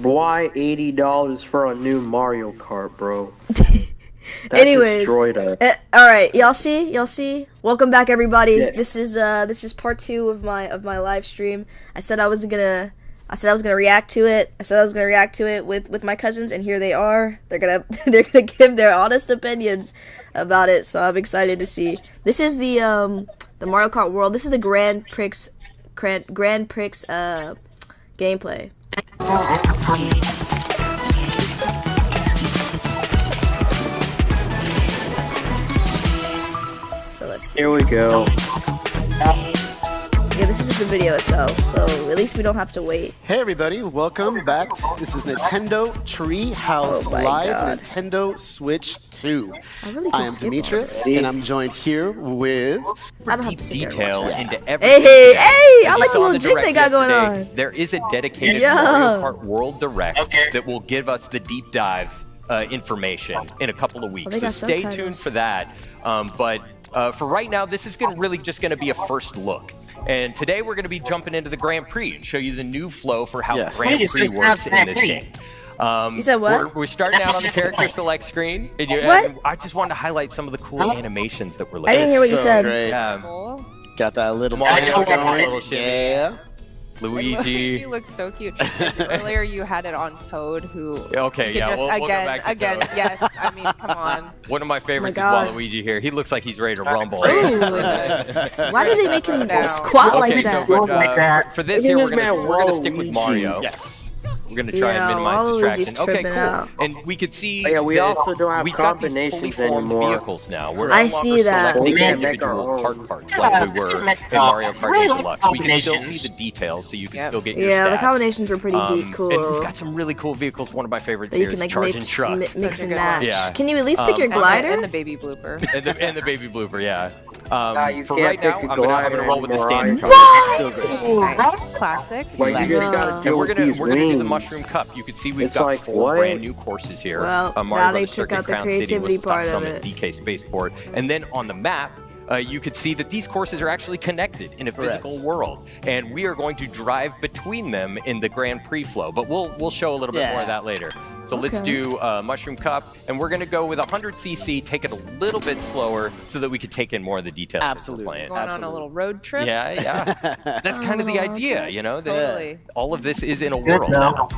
Why $80 for a new Mario Kart, bro? That Anyways, destroyed us. all right, y'all see. Welcome back, everybody. Yeah. This is part 2 of my live stream. I said I was gonna react to it. I said I was gonna react to it with my cousins, and here they are. They're gonna give their honest opinions about it. So I'm excited to see. This is the Mario Kart World. This is the Grand Prix gameplay. So let's see. Here we go. Yeah, this is just the video itself, so at least we don't have to wait. Hey everybody, welcome back. This is Nintendo Treehouse Oh my Live God. Nintendo Switch 2. I really I can am skip Demetrius, all and I'm joined here with... I don't have deep to sit there and detail watch that. into everything. Hey, today. I As you like the saw in little jig they got direct going yesterday, on. There is a dedicated Yeah. Mario Kart World Direct that will give us the deep dive information in a couple of weeks. they So got stay subtitles. tuned for that. But for right now, this is really just going to be a first look. And today we're going to be jumping into the Grand Prix and show you the new flow for how Yes. the Grand Prix works in this game. You said what? We're starting out on the character select screen. And What? and I just wanted to highlight some of the cool animations that we're I looking didn't at. hear what you So said. great. Got Got that little Mario dance got a going. little shimmy. Yeah. Luigi. You look so cute. Earlier you had it on Toad, who. Okay, you could yeah, just, we'll go again, back to again. Toad. Yes, I mean, come on. One of my favorites is God. Waluigi here. He looks like he's ready to rumble. Why did they make him No. squat Okay, like so that? but, for this Look at here, this man, we're gonna stick with Waluigi. Mario. Yes. We're gonna try Yeah, and minimize Waluigi's distraction. Okay, tripping cool. out. And we could see. Oh, yeah, we that also don't have we've got these combinations fully formed anymore. vehicles now. We're I no see longer that. selecting We can't make our individual own. cart parts like we were in Mario Kart 8 Deluxe. We can still see the details, so you can Yep. still get your Yeah, the stats. combinations were pretty deep, And cool. we've got some really cool vehicles. One of my favorites That you here can is like Charging mix, Truck. mix Such a and good match. one. Yeah. Can you at least pick your And glider? And the baby blooper. And the baby blooper, yeah. You For can't right now, pick a I'm gonna glider roll with the anymore, standard right? color. Still great. Nice. Classic. Like, you just gotta Yeah. deal And with these we're gonna do the wings. Mushroom Cup. You can see we've It's got like, 4 what? brand new courses here. Well, Mario now they Brothers took Circuit, out the Crown City creativity was part Stop of Summit, it. DK Spaceport, and then on the map. You could see that these courses are actually connected in a physical Correct. world, and we are going to drive between them in the Grand Prix flow. But we'll show a little bit more of that later. So let's Okay. do Mushroom Cup, and we're going to go with 100cc, take it a little bit slower so that we could take in more of the details. as we're Absolutely. playing. Going on a little road trip. Yeah, yeah. That's kind of the idea, you know. That Totally. all of this is in a world now.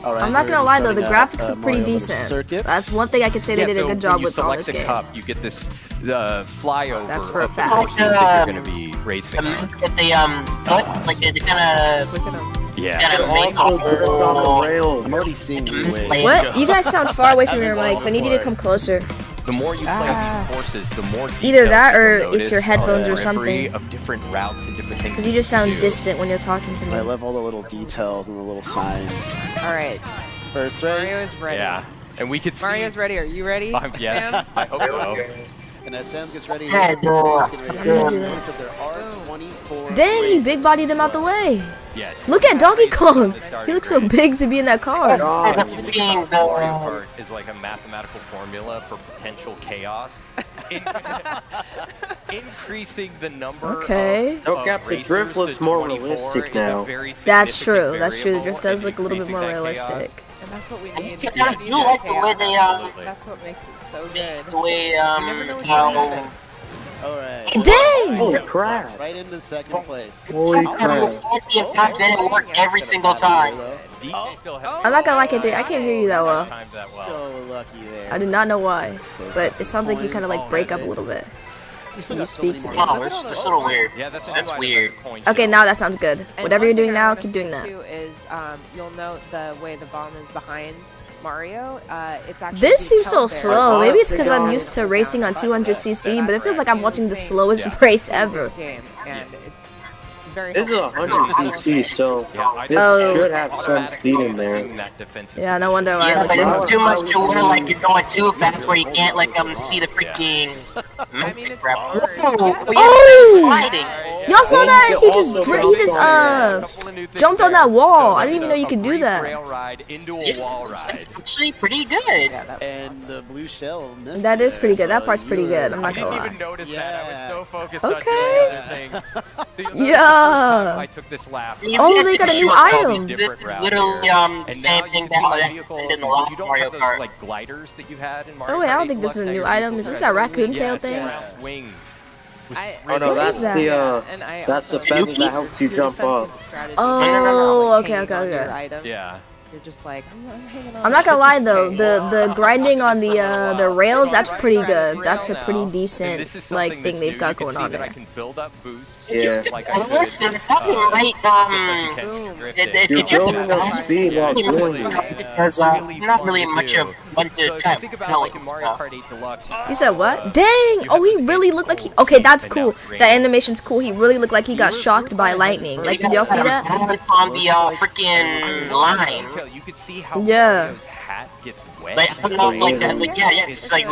All right, I'm not we're gonna lie though, the starting out, graphics are pretty Mario decent. Circuit. That's one thing I could say they did a so good job when you with on select this the game. cup, you get this flyover That's for a of the fact. courses that you're going to be racing on. If they like they kind of Look at him. Yeah. gotta make a Also drift on the whole. rails. I'm already seeing you ways. What? You guys sound far away from your mics. I need you to come closer. The more you play these courses, the more Either that or details you'll it's your notice headphones on or the something. periphery of different routes and different things. Because you just sound do. distant when you're talking to I me. love all the little details and the little signs. All right. First Mario race, is ready. Yeah. And we could see. Mario's ready. Are you ready? Yeah. Sam? I hope so. and as Sam gets ready, Yeah, he's getting ready. yeah. Notice that there are 24 Dang, he races. big bodied him out the way. Yeah. Look at Donkey Kong. Starting He looks so grid. big to be in that car. God. Mario Kart is like a mathematical formula for potential chaos. Increasing the number Okay. of, Look at the racers drift looks to more 24 realistic is a now. very That's significant true. That's true. The variable drift does in look a little bit more increasing that chaos. realistic. And that's what we I need. just We kind of need do that like the way chaos. they Absolutely. That's what makes it so good. the way You never know what you're how missing. All right. Dang! Holy crap. Right into second place. Holy I crap. plenty of times and it worked every single time. DJ still has I'm not gonna like it. I can't hear you that well. timed that well. So lucky there. I do not know why, but it sounds like you kind of like break up a little bit. You still you got so speak many to more me. Oh, it's just a little weird. Yeah, that's That's why weird. there's a coin Okay, shell. now that sounds good. And Whatever one you're doing thing I now, wanna keep doing say, that. Too, is you'll note the way the bomb is behind Mario. It's actually This seems so held there. slow. Maybe it's because I'm used to racing on 200cc, but it feels like I'm watching the slowest race ever. This game, and it's very This is helpful. 100cc, so Yeah, I this Oh. should have some speed in there. using that defensive Yeah, no wonder why. Yeah, It but looks it's slow. too much to where like you're going too fast where you can't like see the freaking I mean, it's crap. hard. Oh, Oh! sliding. Y'all saw And that? you He can just also he jump just on it. jumped on that wall. I didn't even know you could do brief that. Rail ride into a Yeah, wall it's ride. actually pretty good. Yeah, that was And the blue shell missed That you is pretty there, good. That so part's pretty you good. were- I'm I not gonna didn't lie. even notice that. I was so focused Okay. on doing other things. So you'll notice Yeah. the first time I took this lap. Oh, they got a new item. This different is route literally here. the And same now you thing can see my that vehicle. happened in the You last don't Mario have those Kart. like gliders that you had in Mario Oh wait, I Kart don't think this is a 8 new Deluxe. item. Is this that raccoon tail Yeah, thing? surrounds wings. I, Oh no, What that's is that? that's the feather that helps you jump up. Oh, okay, okay. Yeah. You're just like, I'm hanging on. I'm not gonna lie though, Just the grinding on the rails, that's pretty good. That's a pretty And decent this is like something thing that's they've new. got You can going see on that I there. can build up boosts. Yeah. Like I Well, could, listen, probably right. If You're you just building up speed while doing it. because not really much of when So to if you try think about telling like in Mario stuff. Kart 8 Deluxe, You said what? Dang! Oh, he really looked like he. Okay, that's cool. That animation's cool. He really looked like he got shocked by lightning. Like, did y'all see that? It's on the freaking line. you could see how Yeah. Mario's hat gets wet. Like, I don't know if like that. Like, yeah, it's like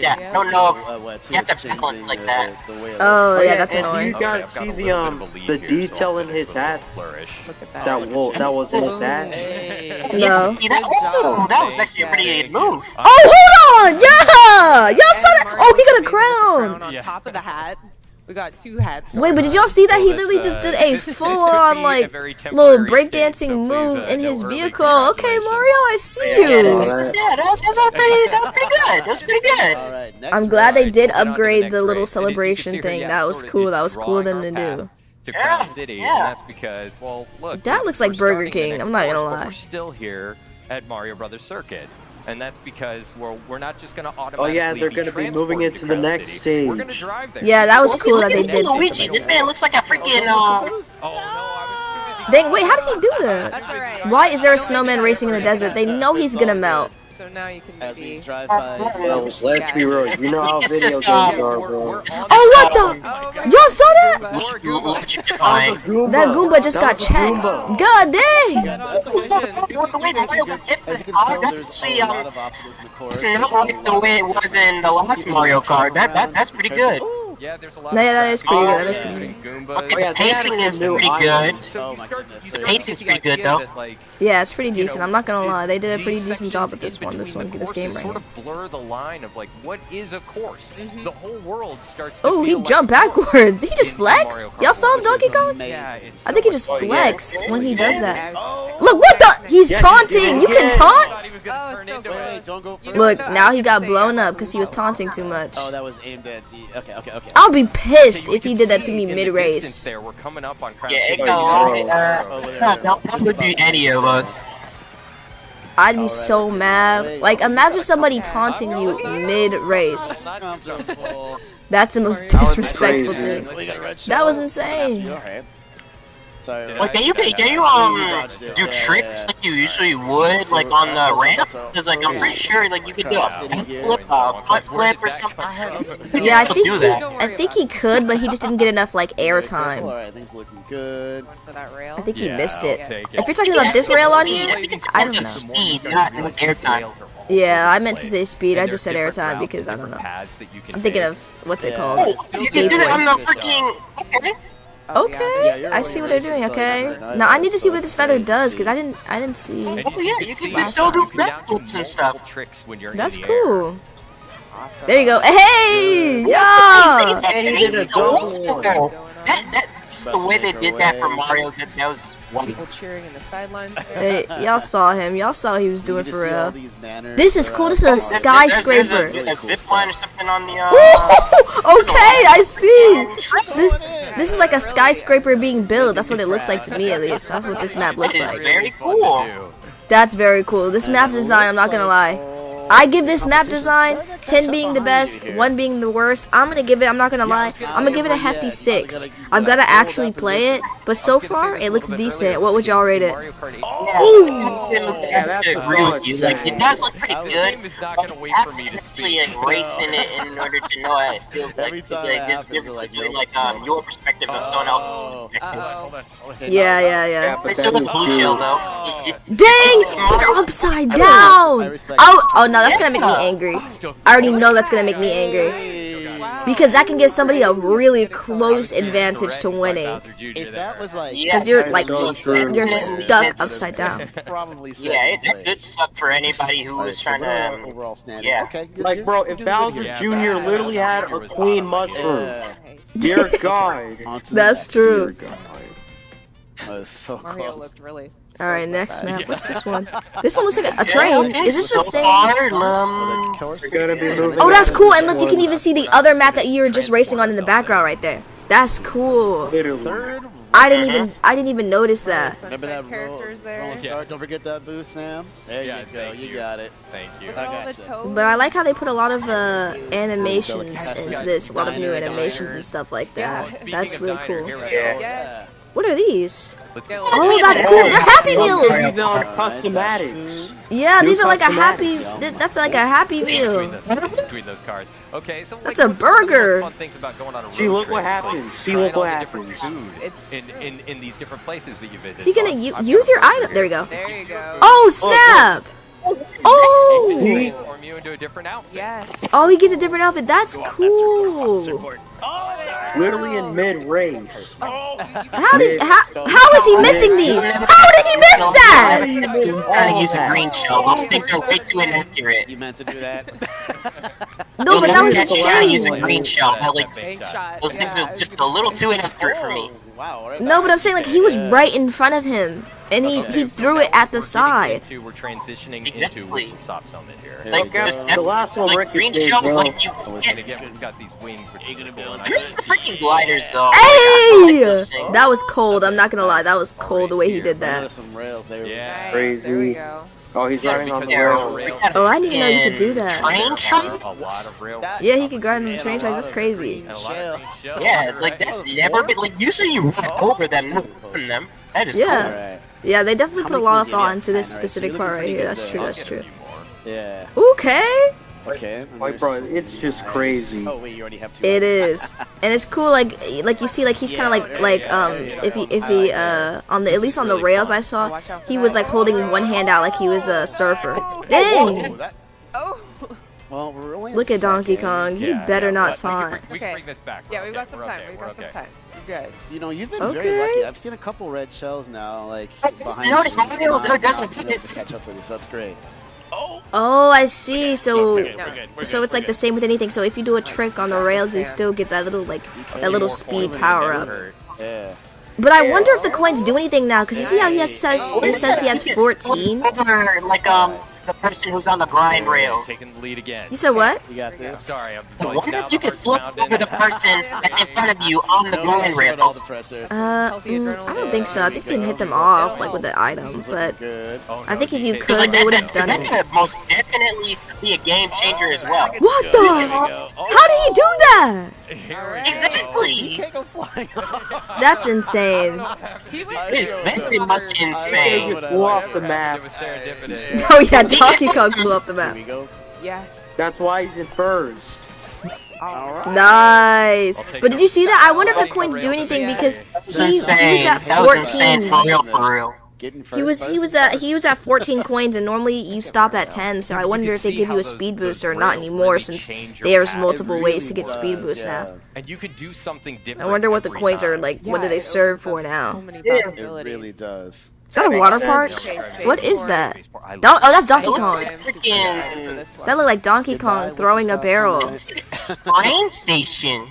that. I don't know if you have to balance like that. Oh yeah, that's and do annoying. you guys I've got see a the little bit of a lead here, so detail I'll in finish his with a little hat? flourish. Look at that. That was his hat. No. See that? Oh, that was actually a pretty good move. Oh, hold on! Yeah! Y'all saw that? Oh, he got a crown! On Yeah. top of the hat. We got two hats. Wait, but did y'all see that? He Well, literally that's, just did a this could full-on be a like very little temporary state, breakdancing so move please, in no his early vehicle. Okay, congratulations. Mario, I see Yeah, you. that was pretty good. That was pretty good. Alright, next I'm glad they round. did Moving on to the upgrade next the little race. It is- you can celebration see here, thing. yeah, That was sort of cool. it's That was cool of them drawing to our do. path to Crown City, yeah. and that's because, well, look, That we're- looks like we're Burger starting the King, next I'm not gonna course, but lie. We're still here at Mario Brothers Circuit, and that's because we're not just gonna Oh automatically yeah, they're gonna be moving transported into to the Crown next City. We're gonna stage. drive there. Yeah, that was cool that they Look did. at Luigi. This man looks like a freaking Oh no, I was too busy. Dang, wait, how did he do that? That's alright. Why is there a snowman racing in the desert? They know he's gonna melt. So now you can As we maybe. drive by. Well, let's be real. You know how It's video just, games We're are, on bro. the- Oh, what the? Oh my Y'all saw that? electrifying. That Goomba just got checked. God dang! That's a vision. The way the Mario Kart As you can I tell, got there's to see a lot of obstacles in the course. it's not like the way it was in the last Mario Kart. That's pretty good. Yeah, there's a lot. No, of yeah, that is traffic, pretty good, that is including Goombas. Oh, yeah, The pacing is new pretty good. items. So Oh you my start, goodness, you they- start Pacing's to get the pretty good, idea though. that, like, Yeah, it's pretty you decent. know, I'm not gonna lie. They did a these pretty decent job with sections this one. in This between one, the this game courses right sort here. of blur the line of like what is a course. The whole world starts. To Oh, he feel like jumped a course backwards. Did he just in flex? Mario Kart Y'all saw World. Donkey Kong? Yeah, it's I think he so just much fun. flexed when he does that. Yeah. Look, what the? He's Yeah, taunting. You can yeah. I thought taunt? he was gonna Oh, turn so into close. it. Wait, don't go You first. know Look, what? now he got Say blown that. up because he was taunting too much. Oh, that was aimed at the. Okay. I'll be pissed You if he can did that to see me in the mid-race. distance there, we're coming up on Crown Yeah, City. it got Oh, that would be any of us. I'd be so mad. Like, imagine somebody taunting you mid-race. Comfortable. That's the most That was disrespectful crazy. thing. That was insane. Alright. Sorry. Like, can you do tricks like you usually would, like on the ramp? Because like I'm pretty sure like you could do a flip, front flip or something. You Yeah, I can think do he, that. I think he could, but he just didn't get enough like airtime. Alright, things looking good. Going for that rail. I think he Yeah, missed I'll it. take If you're talking about this Yeah, rail on speed. here, I think it's I don't more know. speed, not airtime. Yeah, I meant to say speed. I just said airtime because I don't know. I'm thinking of what's it called? Oh, you can do that on the freaking. Okay. Oh, yeah. Okay, I see what they're doing. Okay, now I need to see what this feather does because I didn't see. Oh yeah, you can just still do backflips and stuff. That's cool. There you go. Oh, Hey, yeah. And he did a double. That's the way they did that for Mario. That was People cheering in the sidelines. Hey, y'all saw him. Y'all saw what he was doing You for see all real. these banners This is cool. This is a There's skyscraper. a zip line or something on the. Okay, I see. This is like a skyscraper being built. That's what it looks like to me, at least. That's what this map looks It is like. very cool. That's very cool. This map design, I'm not gonna lie. I give this map design 10 being the best, 1 being the worst. I'm gonna give it, I'm not gonna lie, I'm gonna give it a hefty 6. I've gotta actually play it, but so far it looks decent. What would y'all rate it? Yeah, that's to a agree with solid you. Like, it does look pretty good. Game is not But gonna you wait have for me to to actually speak. like race in it in order to know how it feels like. Every Because time like, that there's happens, difference you're like, between nope. like your perspective and someone else's Oh. perspective. Hold on. Yeah. Yeah, but So the that blue is shell good. though. Dang! It's upside down! Oh no, that's gonna make me angry. I already know that's gonna make me angry. Wow. because that can give somebody a really close advantage to winning. If that was like, Because you're like so true. you're stuck upside down. probably Yeah, it could suck for anybody who was trying to. overall standing. yeah. Okay, you're- Like, bro, if you're doing Bowser good. Jr. literally had a queen mushroom, Yeah. dear God. On to the That's next. true. Dear God. That was so Mario close. looked really. All right, so next bad. map. What's this one? This one looks like a train. Is this the same? Harlem. We're gonna be moving. Oh, that's on cool. to And look, you can even see the other map that you were just racing on in the background right there. That's cool. literally. Third. I didn't even notice that. Remember that characters there. rolling start? Don't forget that boost, Sam. There Yeah, you go. thank You you. got it. Thank you. Look at all the gotcha. toads. But I like how they put a lot of animations into this, a lot of new animations and stuff like that. Speaking That's of really diner, cool. here we go. Yes. What are these? Let's go. Oh, that's cool. They're Happy Meals. These are cosmetics. Yeah, New these are like a happy. cosmetics. That's like a Happy Between Meal. those cars. Okay, so That's like, a what's one of the most burger. fun things about going on a See, road look trip what is, like, happens. See, trying look all what the different happens. food It's- in these different places that you visit. Is he So gonna I've use your got item? There we go. There you go. Oh snap! Oh! See? Transform you into a different outfit. Yes. Oh, he gets a different outfit. That's cool. Literally in mid-race. How is he missing these? How did he miss that? Just trying to use a green shell. Those things are way too inaccurate. You meant to do that. No, but that was That's trying to use a insane. green shell. But like, Bank shot. those things yeah. are just a little too inaccurate for me. Wow. Right No, but I'm saying like he was right in front of him, and he threw it at the side. We're transitioning Exactly. into what's the stop zone here. Like, Okay, just the last one like Ricky green did, shells, bro. like you. And again, we've got these wings. Which are really cool, and I Where's think- the freaking gliders though? Hey! I like those things. That was cold. I'm not gonna lie. That was cold the way he did There's that. some rails there. Yeah. Nice. Crazy. There we go. Oh, he's Yeah, riding on the because rail. Oh, I didn't even know you could do that. Train A tracks? lot of rail. Yeah, he could grind on the train tracks. That's crazy. And a lot of green shells. Yeah, it's like that's never been like. Usually you run over them, not on them. That is Yeah. cool. Right. Yeah, they definitely How put a many lot of coins do you thought get? into this 10, right? specific So part you're right looking here. pretty That's good true. there. That's Get a true. few more. Yeah. Okay. Okay. and Like, there's- bro, it's just crazy. Oh wait, you already have two. It items. is, and it's cool. Like you see, like he's kind of like if he on the at least on the rails I saw, he was like holding one hand out like he was a surfer. Oh, Dang! that- Oh. Well, we're only Look at Donkey second. Kong. He Yeah, better yeah, not but sign. We can bring this back. Yeah, We're we've got okay, some we're time. okay, We've we're got some okay. time. You're good. You know, you've been Okay. very lucky. I've seen a couple red shells now, like just behind noticed you. Mario doesn't I've been hit his- able to catch up with you, so that's great. Oh, I see. So We're good. so it's like the same with anything. So if you do a trick on the rails, you still get that little like that little speed power up. Yeah. But I wonder if the coins do anything now, because you see how he has says he has 14. Over like the person who's on the grind rails. Taking the lead again. You said what? You got this. Sorry, I'm I like, wonder now if you the could heart's flip pounding. over the person that's in front of you on the grind All the rails. pressure. I don't think so. I think you can hit them off like with the item, but Good. Oh, I no, think if you DK. could, Like they would have because done that it. could most definitely be a game changer as well. What There the? we go. How did he do that? Here we You Exactly. can't go flying. That's insane. He was It is very much insane. He flew off the It map. was serendipity. Oh yeah, Donkey Kong flew off the Here map. we go. Yes. That's why he's in first. All right. Nice. But did you see that? I wonder if the coins do anything because That's he was insane. at That was insane 14. for real, for real. Getting first He was at 14 coins, and normally you stop at 10. So I wonder if they give you a speed boost or not anymore, since there's multiple ways to get speed boosts now. And you could do something I different. wonder what the every coins are time. like. What do they serve for So now? many Yeah. possibilities. It really does. Is that a That water makes park? sense. What is that? I Oh, that's Donkey It looks Kong. like freaking That looked like Donkey Goodbye, Kong what's throwing the a stop barrel. sign? train station.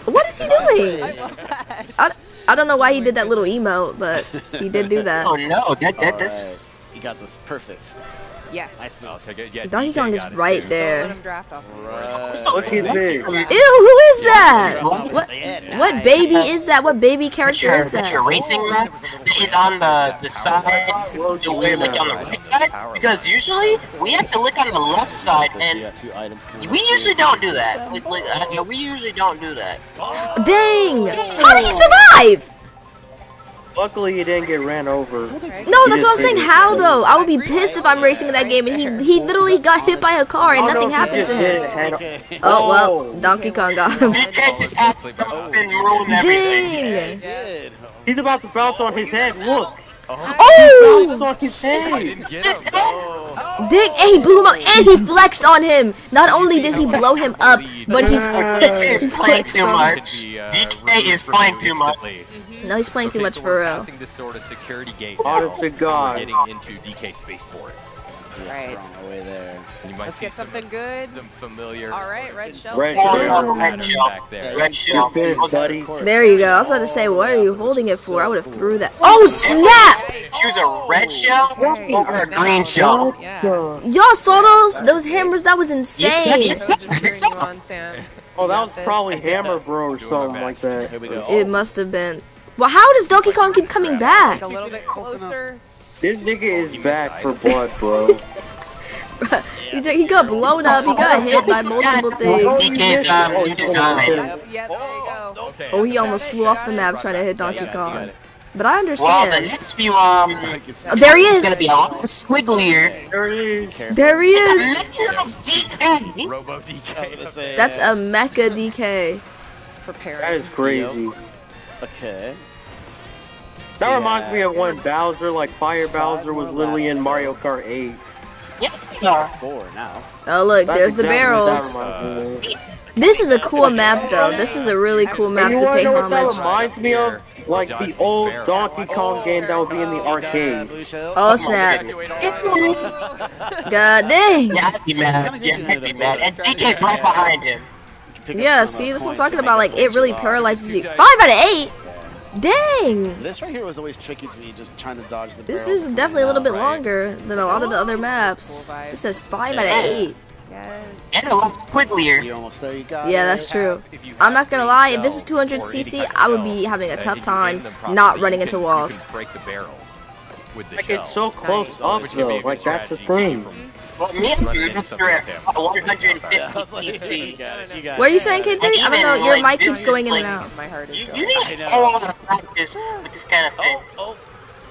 What is he doing? I love that. I don't know why he did that little emote, but he did do Oh that. no, that's Alright. You got this perfect. Yes. I'll take it. Yeah, Donkey DK Kong is got it, right too. Don't let there. him draft off. Right. Look at this. Ew, who is that? What baby is that? What baby That's character is your that? racing map that is on the side, we're like on the right side, because usually we have to look on the left side, You and got two items coming we up usually here. don't do that. We usually don't do that. Dang! How did he survive? Luckily, he didn't get ran over. No, that's what I'm saying. How though? I would be pissed if I'm racing in that game and he literally got hit by a car and Oh, no, nothing he happened just to did him. it head on. Okay. Oh well, Donkey Kong got him. Did that just happen and ruin everything? Dang! Did. He's about to bounce on his head. Look. Oh! Bounce on his I head. didn't get him. Oh. Dang, and he blew him up, and he flexed on him. Not only did he blow him up, but he DK is playing too much. DK is playing too much. No, he's playing too much for real. Passing this sort of security gate Honest to God. Getting into DK spaceport. Right. On the way there. You might Let's see get something good. Some familiar. All right, red shell. Red Red shell. shell. Back there. Red shell. Buddy. There you go. I was about to say, what are you holding it for? I would have threw that. Oh, snap! Choose a red shell or a green shell. Yeah. Y'all saw those hammers? That was insane. Yes. On, Sam. Oh, that was probably Hammer Bro or something like that. Here we go. It must have been. Well, how does Donkey Kong keep coming back? A little bit closer. This nigga is back for blood, bro. He got blown up. He got hit by multiple things. DK's new design. Yep, there you go. Okay. Oh, he almost flew off the map trying to hit Donkey Kong. But I Well, the understand. next few Oh, there he is gonna is. be a lot squigglier. There it is. There he is. DK. Robo DK. That's a mecha DK. Prepare. That is crazy. Okay. That reminds me of when Bowser, like Fire Bowser, was literally in Mario Kart 8. Yeah. 4 now. Oh, look, That's there's the exactly what barrels. that reminds me of. This is a cool map, though. This is a really cool map And you to wanna pay know what that homage. reminds me of? Like the old Donkey Kong game that would be in the arcade. Oh, snap. God dang. Yeah, I'd be mad. Yeah, I'd be mad. And DK's right behind him. Yeah, see, that's what I'm talking about. Like, it really paralyzes you. 5 out of 8? Dang. This right here was always tricky to me, just trying to dodge the This barrels is and definitely a little bit right? longer than a lot of the other maps. This says 5 out of 8. Yes. And a lot squigglier. You almost there, you got Yeah, it. that's true. I'm not gonna lie, if this is 200cc, I would be having a tough time not running into walls. You can break the barrels with the Like it's shells. so close up Which can be a though. good Like that's the strategy thing. from Well, me and running you into just something are like at that. 150 Yeah, I was like, you cc. got it, you got What are you it. saying, K3? And I don't know, even, your like, mic this is going is, in and like, out. My heart is You going. need a lot of practice with this kind of thing. Oh,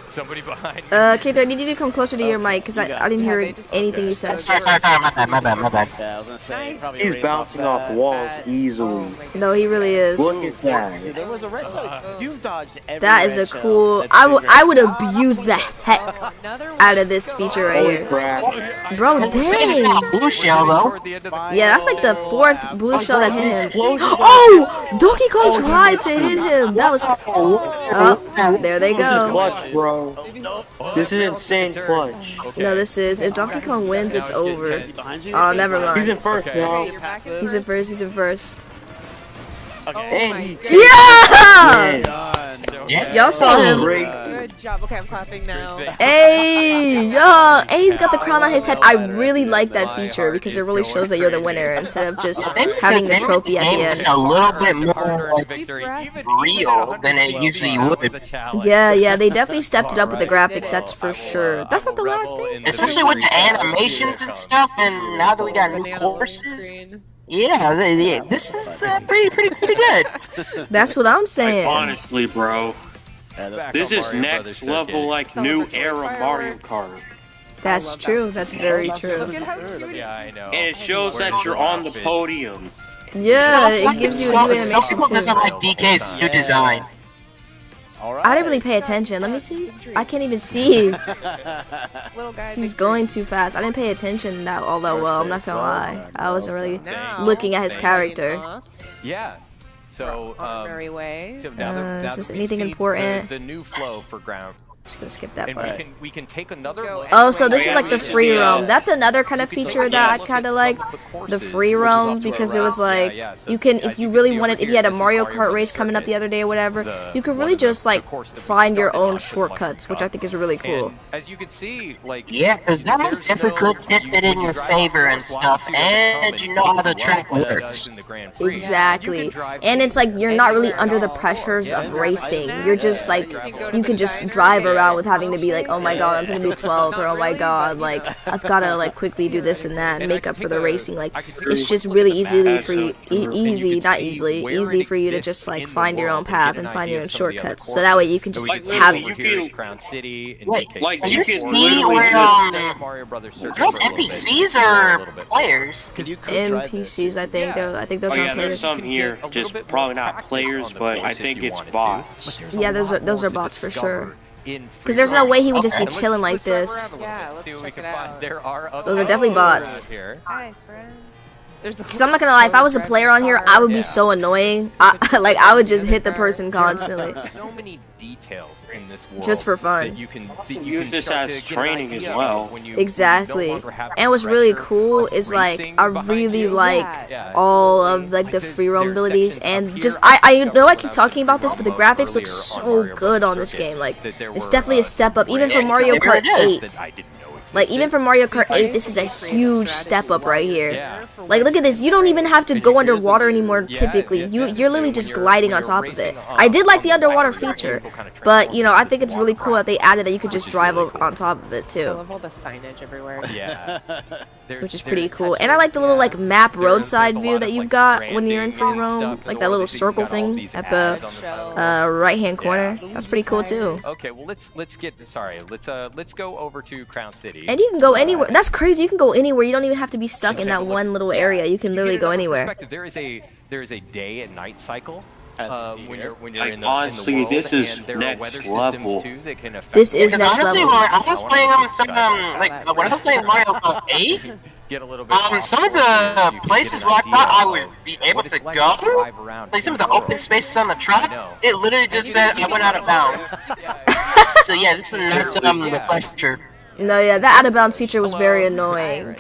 Somebody behind you. K3, I need you to come closer to your mic, because I didn't hear anything you said. Sorry, my bad. yeah, I was gonna say, Nice. probably He's race bouncing off that. walls Oh easily. my God. No, he really is. Look at See, that. there was a red shell. You've dodged every That is red a shell cool... that's I been would granted. abuse the heck Another one. out of this feature right Holy here. crap. Bro, Saving dang. that blue shell, though. Toward the end of the Yeah, that's like the 4th blue shell that hit him. Explosion. Oh! Donkey Kong tried to hit him. That was... Oh, there they This is go. clutch, bro. This is insane clutch. No, this is... If Donkey Kong wins, it's over. Behind you? Oh, never He's in mind. first Okay. now. You're back in He's in first, he's in first. Okay. And he Yeah! Done. Yeah. Y'all saw him. Great. Good job. Okay, I'm clapping now. Hey, yo, and he's got the crown on his head. I really like that feature because it really shows that you're the winner instead of just having the trophy at the Just end. a little bit more hard-earned like, victory. real than it usually would. Yeah, they definitely stepped it up with the graphics, that's for sure. That's not the last thing. Especially with the animations and stuff, and now that we got new Banana on the courses. screen. Yeah, this is pretty good. That's what I'm Like, saying. honestly, bro, Yeah, that's- this is Mario next Brothers level, circuit. like, new Celebratory era Mario fireworks. Kart. That's true. That's very true. Look at how cute Yeah, I know. And it shows that you're on the podium. Yeah, it gives you a new Some animation people doesn't too. like DK's new design. All right. I didn't really pay attention. Let me see. I can't even see. little guy. He's big going too fast. I didn't pay attention that all that well. I'm not gonna lie. I wasn't really Now, looking at his Thank character. enough, Yeah. So, on our merry way. so now that, Is now this that we've anything seen important? The new flow for ground, Just gonna skip that and part. we can take another Go look. Oh, so this is Yeah, like the this is free the, roam. That's another kind of You can feature take a that I look kind at of some like. of the The courses, free which is roam off to because our it was right. like Yeah, so you can as if you can really see wanted over if you here, had a this is Mario Mario Kart Brothers race coming up the circuit. other day or whatever, The- you could one really of the- just like the course that we find your started own off with shortcuts, which I think is really cool. And as you can see, like Yeah, because that was there's difficult, no- tipped it you- in when your you drive favor off and course, stuff, while you see what's and coming, you know how the like track what it does works. in the Grand Prix. You Exactly. can drive And it's like you're not really anywhere under the on pressures board. of Yeah. racing. You're just like you can just drive around with having to be like, oh my god, I'm gonna be 12th, or oh my god, like I've gotta like quickly do this and that and make up for the racing. Like it's just really easily for you, easy, not easily, easy for you to just like find your own path and find your own shortcuts. So that way you can just Like, have. literally, you can- Crown City and Wait, DK like, Are you you can see literally where just- Mario Brothers circuit those for a little bit. NPCs A are little bit. players? You could drive this. NPCs, I think. I think those Oh are yeah, there's players. some You can here, get a just little bit probably more not practice players, on the but I course if think you it's wanted to. bots. But there's Yeah, a those lot are more to bots for discover sure. in Because there's no way he would just be Okay. chilling like this. Yeah, let's See what we check can it find. out. There are other Those are definitely bots. here. Hi, friend. There's the Because I'm not gonna lie, if I was a player on here, I would be so annoying. Like, I would just hit the person constantly. So many details in this world Just for fun. that you can Use this start as to get an training as idea well. of when you Exactly. no longer have And what's really pressure cool of is like racing I behind really you. like Yeah, all absolutely. of like the There's- free roam there's abilities sections up and here just that I know I discovered keep when talking was about this, but the in free roam graphics look mode so earlier on good Mario on this Circuit, game. Like that there it's were, definitely a step up, even Yeah, from Mario it Kart is. 8. that I didn't know Like even existed. from Mario Kart 8, this is a huge step up right here. Yeah. Like look at this, you don't even have to go Here's a- underwater anymore yeah, typically. this You're is literally when just you're- gliding when on you're top of it. racing I did like on the the underwater water, your feature, vehicle kinda but you know I think it's transforms really into cool that they added that you could which just is drive really cool. on top of it I too. love all the signage everywhere. Yeah. Which is pretty cool. And I like the little like map roadside view that you've got when you're in free roam, like that little circle thing at the right hand corner. That's pretty cool too. Okay, well let's go over to Crown City. And you can go anywhere. That's crazy. You can go anywhere. You don't even have to be stuck in that one little area. You can literally go anywhere. There is a day and night cycle. When you're Like, in the honestly, world, this is and there are next weather level. systems too that can affect This is Because next honestly, level. when I was playing on some, like, when I was playing Mario Kart 8, get a little bit some of off-road, the you can places get an where I idea thought I of would be able what it's to like go, drive around like some of in the open world. spaces on the track, know. it literally just said I went out of bounds. So yeah, this is a nice refresher. No, yeah, that out of bounds feature was very annoying.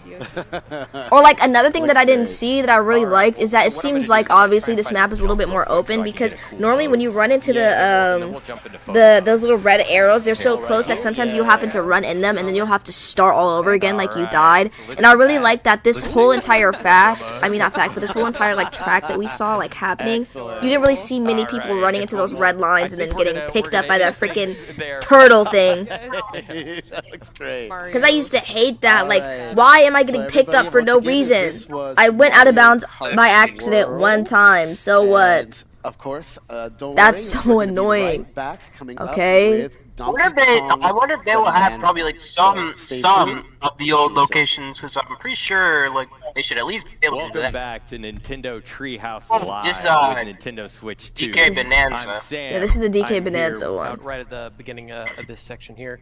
Or like another thing that I didn't see that I really liked is that it seems like obviously this map is a little bit more open because normally when you run into those little red arrows, they're so close that sometimes you'll happen to run in them and then you'll have to start all over again like you died. And I really like that this whole entire but this whole entire like track that we saw like happening, you didn't really see many people running into those red lines and then getting picked up by that freaking turtle thing. That looks great. Because I used to hate that. Like, why am I getting picked up for no reason? I went out of bounds by accident one time. So what? Of course, don't That's worry, so we're gonna be annoying. right back, coming up Okay. with I wonder Donkey if Kong, I wonder if they will have probably like some Stay tuned. of the old locations, because I'm pretty sure like they should at least be able to do Welcome that. back to Nintendo Treehouse Oh, Live this, with Nintendo Switch 2. DK Bonanza. I'm Sam. Yeah, this is the DK I'm here Bonanza one. Out right at the beginning of this section here.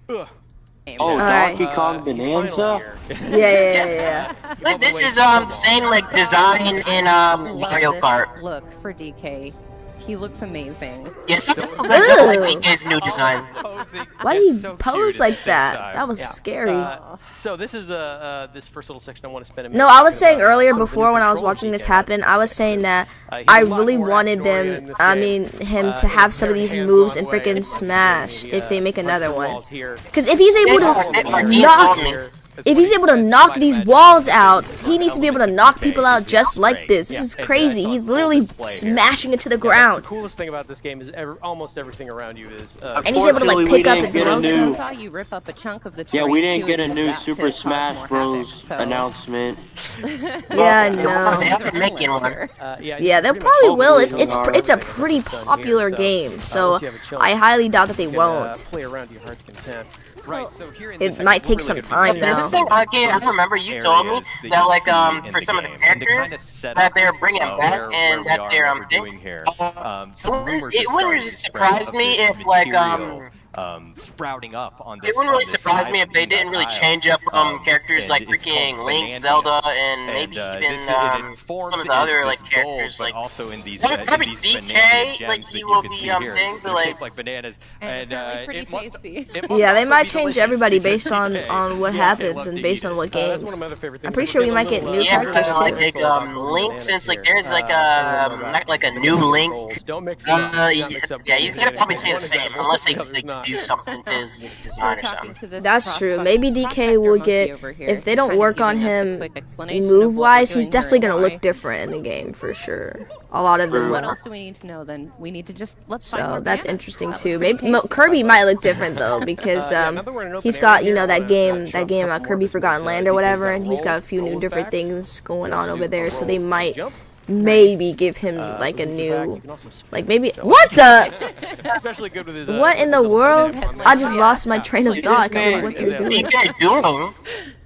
Oh, Alright. Donkey Kong Bonanza? Yeah. Like this is the same like design in Mario Kart. Look for DK. He looks amazing. Yeah, sometimes I don't like Ew. DK's new design. Why do you pose like that? That was scary. So this is this first little section I want to spend a minute. No, I was talking saying about earlier some of the before new when I was controls watching this DK has. happen, I was saying that He's I a lot really more wanted action-oriented in them, this game. him to In a have some of very these hands-on moves in way, freaking Smash if they make another punch the one. walls here. Because if he's able Yeah, to Martin knock, told me. if he's able to knock these walls out, he needs to be able to knock people out just like this. This is crazy. He's literally smashing it to the The ground. coolest thing about this game is almost everything around you is. And he's able to like Unfortunately, pick we up didn't and get throw a I new- stuff. saw you rip up a chunk of the Yeah, we didn't terrain get a too, new and that Super could cause Smash more Bros. havoc, so- announcement. Yeah, I They're know. making one. Yeah, they probably will. It's a pretty popular game, so I highly doubt that they won't. Play around to your heart's content. Right, so here in It this might section, take we're some really time gonna be now. The thing, I remember you told me areas that you like see in for the some of the game, and to characters kinda set that up, they're bringing back where and we that are, they're what we're thing. doing here. It Some rumors wouldn't have really started surprise of me this if like material, sprouting up on this. it wouldn't on really this surprise side me if they of the didn't really aisle. change up characters like and it's freaking called Link, Bonanza. Zelda, and maybe And, even it forms some of the as other this like gold, characters but like also in these, Probably in these DK, banana like, gems he that will you can be, see here. thing, but, They're like- shaped like bananas, And apparently pretty it must, tasty. it must Yeah, they also might be change delicious everybody because based on DK. what Yeah, happens love and to based eat on it. what That's one of games. my other favorite I'm things. pretty sure we might get new yeah, characters too. like Link, since like there's like not like a new Link. Don't mix it up. Yeah, he's gonna probably stay the same unless they do something to his design or something. That's true. Maybe DK will get, if they don't work on him move-wise, he's definitely gonna look different in the game for sure. A lot of them What will. else do we need to know then? We need to just let's find So more that's bananas. interesting That was too. pretty Maybe tasty. Kirby might look different though because now that we're in an open he's got, you area know, here, that I game wanna drop a couple Kirby more Forgotten because, Land or DK's whatever, got and he's got a few roll new different facts. things going Let's on do over there. So roll they might jump. maybe give him like a Moving back, you new, can also spin like maybe jump. what the. Especially good with his, What in the with his world? little I just lost my Yeah. train of It's thought just because of what they're man, doing. DK doing?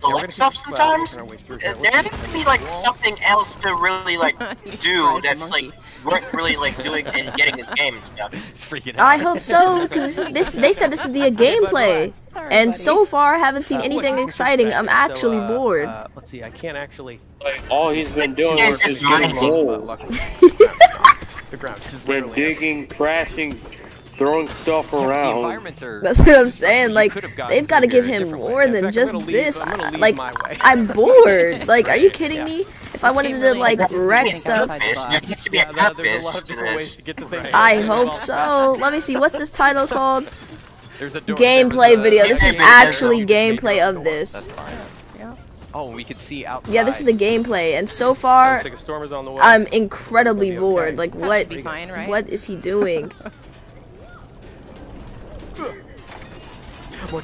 collect stuff sometimes. There needs to be like something else to really like do that's like worth really like doing and getting this game and stuff. It's freaking I out. hope so, because they said this is the gameplay, and so far I haven't seen anything exciting. I'm actually bored. Let's see, I can't actually. All he's been doing Yeah, is it's just just getting mining. gold. The ground is Then rarely digging, crashing, throwing stuff The around. environments are. That's what I'm saying. You like, could have gotten they've got to through give here a him different way. more In than fact, just I'm gonna this. leave Like, my way. I'm bored. Like, are you kidding Yeah. me? If I wanted to like wreck stuff, There needs to be a There's a lot purpose of to different ways this. to get to things. I hope so. Let me see. What's this title called? There's a door. Gameplay there was a- video. This is Gameplay actually video. gameplay of That's this. fine. Oh, we could see outside. Yeah, this is the gameplay, and so far, Looks like a storm is on the way. I'm incredibly It'll be okay. bored. Like, what? Be fine, right? What is he doing?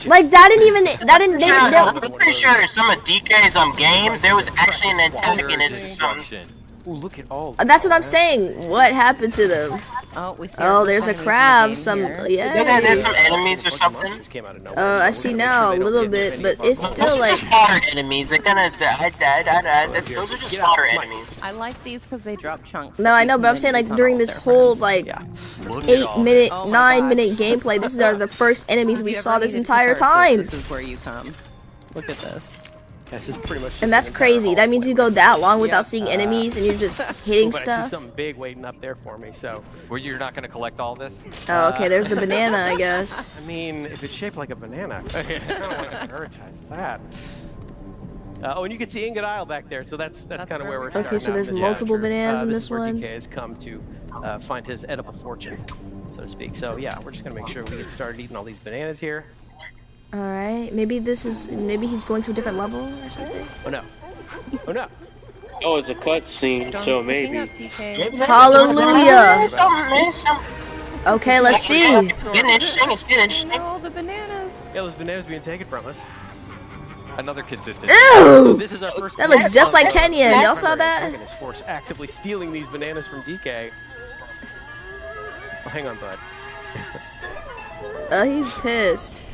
Like, that didn't even. That didn't. They, I'm pretty sure some of DK's games, there was actually an antagonist or something. Ooh, look at all. that's what I'm saying. What happened to them? Oh, we see. Oh, there's a crab. Some. Yeah, there's some Yeah. enemies or something. Came out of nowhere, I so see we're now gonna a make sure little they bit, don't but get any it's fun. still Those are like. just fodder enemies. They're gonna those are just fodder enemies. I like these because they drop chunks. No, that I you know, can but I'm then saying like use on during all this their whole friends. like Yeah. Look at 8-minute, Oh my 9-minute gosh. gameplay. These are the first enemies If we you saw ever this needed entire catharsis, time. This is where you come. Look at this. This is pretty much. just And that's an entire crazy. hall That means you full go of that long enemies. without Yeah. seeing enemies and you're just hitting But I see stuff. something big waiting up there for me. So, Well, you're not going to collect all this? Oh, okay, there's the banana, I guess. I mean, if it's shaped like a banana, I don't want to prioritize that. Oh, and you can see Ingot Isle back there, so that's kind of where we're starting. Okay, so out there's this multiple adventure. bananas in This this is where one. DK has come to find his edible fortune, so to speak. So yeah, we're just gonna make sure we get started eating all these bananas here. Alright, maybe he's going to a different level or something? Oh no! Oh no! Oh, it's a cutscene, Stone's so picking maybe. up, DK. Hallelujah! Something. Okay, let's see. It's getting interesting. It's getting interesting. All the bananas. Yeah, those bananas being taken from us. Another consistent. So Ew! this is our first. That looks just like Kenyan. Y'all saw Primary that? antagonist force actively stealing these bananas from DK. Oh, hang on, bud. Oh, he's pissed.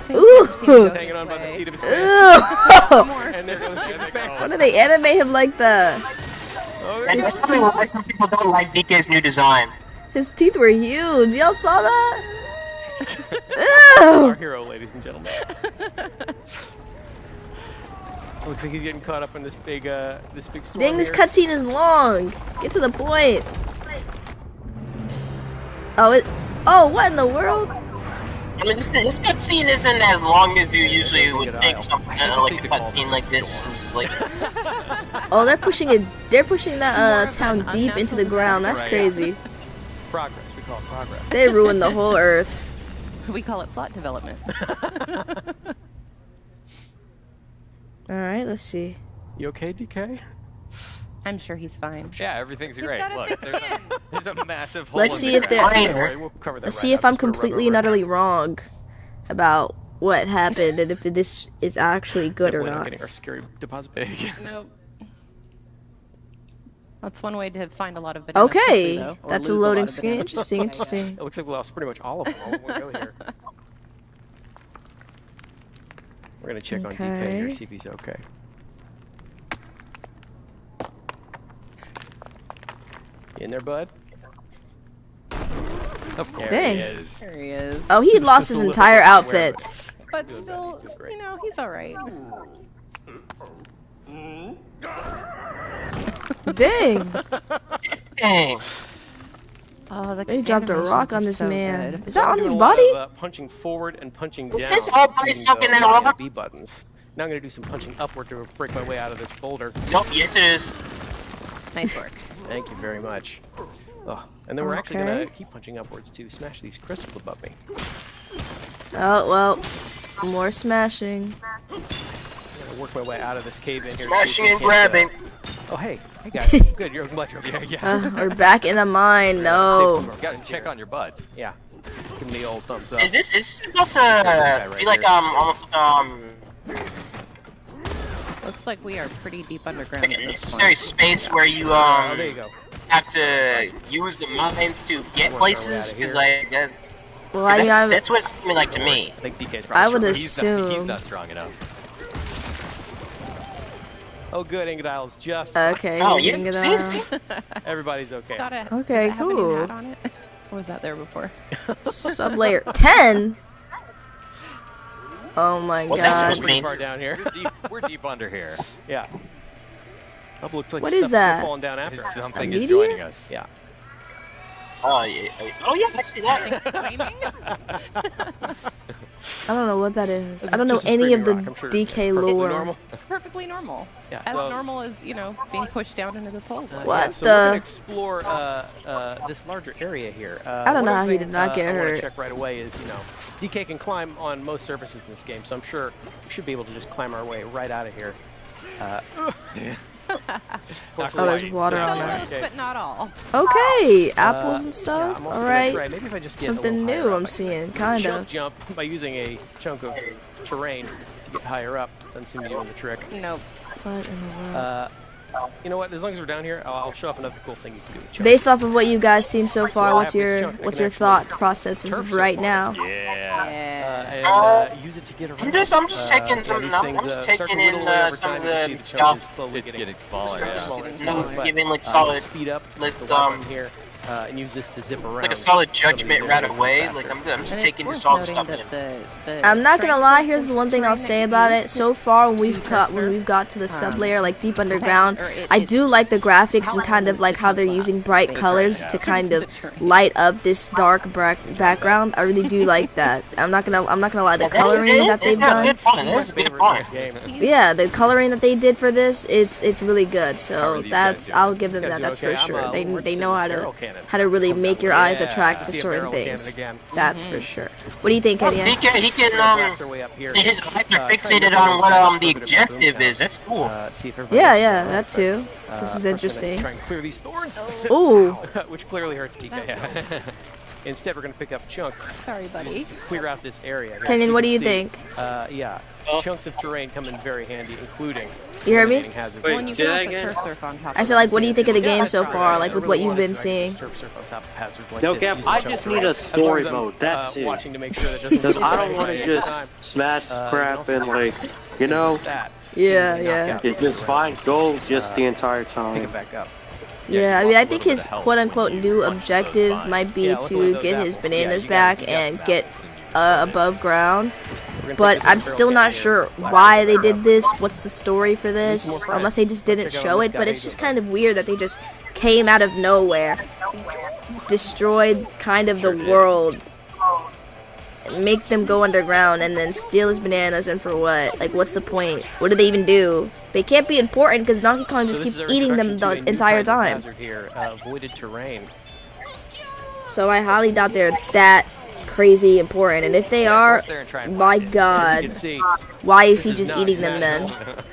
Seems Ooh. like we seem to go Hanging on by the this seat way. of his pants. Ew! And there goes his pants. Why do they animate him like that? Oh, And that's probably why some people don't like DK's new design. His teeth were huge. Y'all saw that? our Ew! hero, ladies and gentlemen. Looks like he's getting caught up in this big storm. Dang, this here. cutscene is long. Get to the point. Oh, what in the world? I mean, this cutscene isn't as long as you usually would think something like a cutscene like this is like. Oh, they're pushing it. They're pushing that town an deep into the ground. That's Right. crazy. Progress. We call it progress. They ruined the whole earth. We call it plot development. All right, let's see. You okay, DK? I'm sure he's fine. Yeah, everything's He's great. got a Look, thick there's skin. there's a massive hole. Let's in see the if they're. ground. Fine. Don't worry, we'll cover that Let's right see if up. I'm Just gonna rub completely over and it. utterly wrong about what happened and if this is actually good or Definitely not. getting our security deposit back. Nope. That's one way to find a lot of bananas. quickly, Okay, though, or that's a lose lot loading of screen. bananas. Interesting, interesting. It looks like we lost pretty much all of them all in one go here. We're gonna check on DK here, Okay. see if he's okay. You in there, bud? Of course Dang. he is. There he is. Oh, he lost his entire outfit. But still, you know, he's alright. Dang. Dang. Oh, the They dropped a animations rock are on this so man. good. Is that on I'm his doing a lot body? of, punching forward and punching Is down. this all by using sucking the in A lava? and B buttons. Now I'm gonna do some punching upward to break my way out of this boulder. Nope. Yes, it is. Nice work. Thank you very much. Oh, and then we're actually gonna Okay. keep punching upwards to smash these crystals above me. Oh, well. More smashing. I'm gonna work my way out of this cave in here. Smashing see and if we can't, grabbing. Oh, hey guys. Good, you're glad you're okay. We're back in a mine. Save No. some of our Gotta friends check here. on your butt. Yeah. Give me the old thumbs up. Is this supposed to be like almost Looks like we are pretty deep underground like at a this necessary point. space where you Oh, there you go. have to use the mines to get Work our way places? outta Because here. like that, Well, 'cause I mean, that's what it's seeming like to me. I think DK's I would probably He's assume. not strong enough. Oh, good. Ingot Isle's just. Okay, Oh he's yeah, getting it see, out. see? Everybody's okay. Got it. Okay, Does it have any cool. hat on it? Or was that there before? Sublayer 10? Oh my What's that supposed god. to mean? Far down here. We're deep under here. Yeah. Oh, looks like What is stuff's that? falling down after. Something A is meteor? joining us. Yeah. Oh yeah, I see that. Flaming? I don't know what that is. It's I don't know just a any of the screaming rock. I'm sure DK it's perfectly lore. normal. It's perfectly normal. Yeah, As well- normal as, you know, being pushed down into this hole. What So we're gonna the? explore this larger area here. I don't know how he did not get I wanna hurt. check right away is, you know, DK can climb on most surfaces in this game, so I'm sure we should be able to just climb our way right out of here. Oh, there's water on Almost, that. but not all. Okay, apples and Yeah, stuff. I'm also All gonna right, try- maybe if I just get a something little higher new up, I'm I can seeing, kind chunk of. jump by using a chunk of terrain to get higher up. Doesn't seem to be doing the trick. Nope. What in the world? You know what? As long as we're down here, I'll show off another cool thing you can do with chunk. Based off of what you guys seen so far, I what's have this your chunk I what's can your actually thought processes turf right so now? Yeah. And use it to get around. I'm just checking yeah, some. these I'm things, just start to taking in whittle away over some time. of You can see the the chunk is stuff. slowly It's getting smaller. Just Yeah. giving like solid, speed up like, the weapon here and use this to zip around. like a solid some of these judgment right areas away. faster. Like I'm just And taking it's just all the worth stuff noting in. that I'm not gonna strength lie. of Here's the one thing terrain I'll that say you about it. use So far, when we've to got to the sub layer, like deep underground, I do like the graphics and kind of like how they're using bright colors to kind of light up this dark background. I really do like that. I'm not gonna lie. The coloring that they've That's done, good fun. That's good fun. yeah, the coloring that they did for this, it's really good. How So are these that's guys doing? I'll give them Guys that. doing That's okay? for I'm, sure. They working know with how barrel to cannon. really make your eyes Yeah. attract to See a certain barrel cannon things. again. That's for sure. What do you think, Well, Eddie? he can Blast our way up here. his eyes are try to fixated get on what a the bit of a objective boom is. That's cool. See if everybody Yeah, else is yeah, alright, that but, too. This is first I'm gonna interesting. Try and clear these thorns. Ooh. Which clearly hurts DK. Instead, we're going to pick up chunk, Sorry, buddy. clear out this area. Here. Kenyon, As what do can you see, think? Yeah, chunks of terrain come in very handy, including You hear me? eliminating hazards. Wait, When you say can that also again? turf surf on top I of said, it, like, what do you too. think of the game that's so fine. far? I Like, with really what you've wanted been to, I seeing? could just turf surf on top of hazards like No, this Cap, using I chunk just terrain. need a As long story as I'm, mode. That's it. watching to make sure that doesn't Because I don't get want to anybody just time. smash you crap can and also like, you know, that. Yeah, Knock yeah. out it's just fine. Go just the entire Pick time. it back up. Yeah, I mean, I think his help quote-unquote when you new punch those objective vines. might be Yeah, look at to those get his apples. bananas you back got and some get apples and you above ground. We're gonna But take this I'm barrel still cannon not here. sure why they did this. What's the story for some this? more Unless they friends. just didn't Let's check out show this it. guy. But it's just kind of weird that they just came out of nowhere, destroyed kind of the world, make them go underground, and then steal his bananas. And for what? Like, what's the point? What do they even do? They can't be important because Donkey Kong just So this keeps is our eating them introduction to the a new entire kind of time. hazard here, voided terrain. So I highly doubt they're that crazy important. And if they Yeah, go are, up there and try and my find it. You God, can see, why is this he just not eating them natural, then?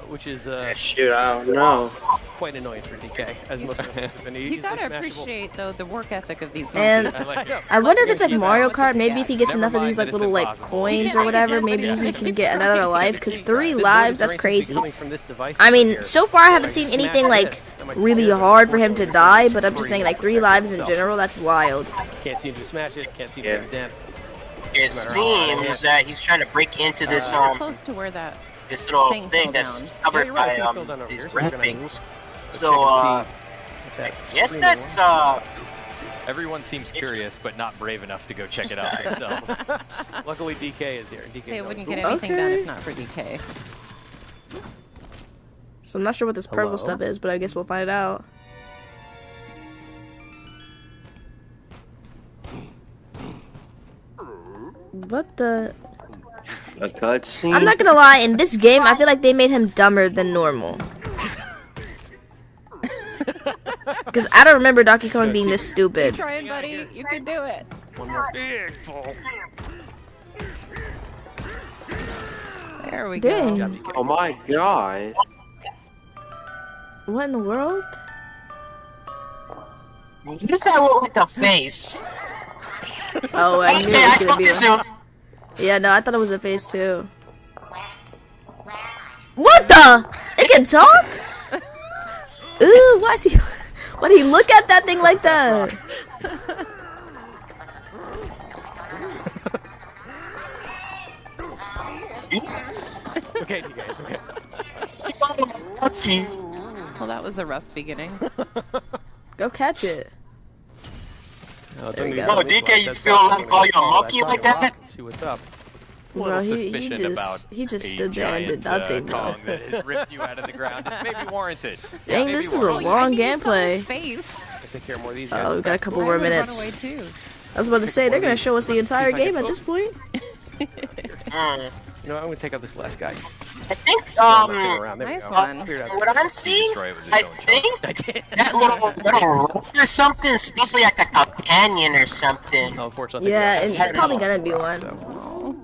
which is Shoot, I don't know. quite annoying for DK, as most of us have been. You He's gotta been smashable. appreciate, though, the work ethic of these And monkeys. I like it. I wonder if it's like He's Mario like Kart. the Maybe if he gets Never enough of mind these that like it's little like impossible. coins or whatever, maybe he can get another life. Because 3 This lives, voided that's terrain seems crazy. to be coming from this device I over mean, here. so far I haven't Like, seen smash anything like this. That might really clear the hard for him to force die. over But I'm just saying, like 3 lives in general, that's wild. Can't seem to smash it. Can't seem to Yeah. get a dent. It seems that he's trying to break into this Close to where that this little thing thing fell that's down. covered Yeah, you're right, by it fell down over these here, so we're gonna wrappings. Check So and see if that yes, screaming that's Everyone seems curious, but not brave enough to go check it out themselves. Luckily, DK is here. DK they knows. wouldn't get Ooh, anything done Okay. if not for DK. So I'm not sure what this purple Hello? stuff is, but I guess we'll find out. What the? A cutscene? I'm not gonna lie, in this game, I feel like they made him dumber than normal. Because I don't remember Donkey Kong being this stupid. Trying, buddy. You can do it. One more big fall. There we Dang. go. Oh my god. What in the world? what does that look like a face? Oh, I knew Hey, it I was gonna spoke be too soon. Yeah, no, I thought it was a face too. What the? It can talk? Ooh, why is he? Why did he look at that thing like that? Okay, DK, okay. Well, that was a rough beginning. Go catch it. No, There we don't go. need to Oh, DK, look you like still that. gonna call you a Oh, monkey that's like probably a that? rock. See what's up. Bro, Little he suspicion about just a stood there and did giant, nothing, bro. Kong that has ripped you out of the ground is maybe warranted. Dang, Maybe this is a warranted. long I mean, you saw his gameplay. face. take care of more of these guys. Oh, we got a couple more Run minutes. away too. I was about to say, they're gonna show us the entire game at this point. You know, I'm gonna take out this last guy. I think, Around. There we Nice go. one. Cleared out from what I'm seeing, Destroy it with his I own think the- that little rock or something is supposed to be like a companion or something. Oh, unfortunately, Yeah, we and also it's probably have gonna be rock, one. so-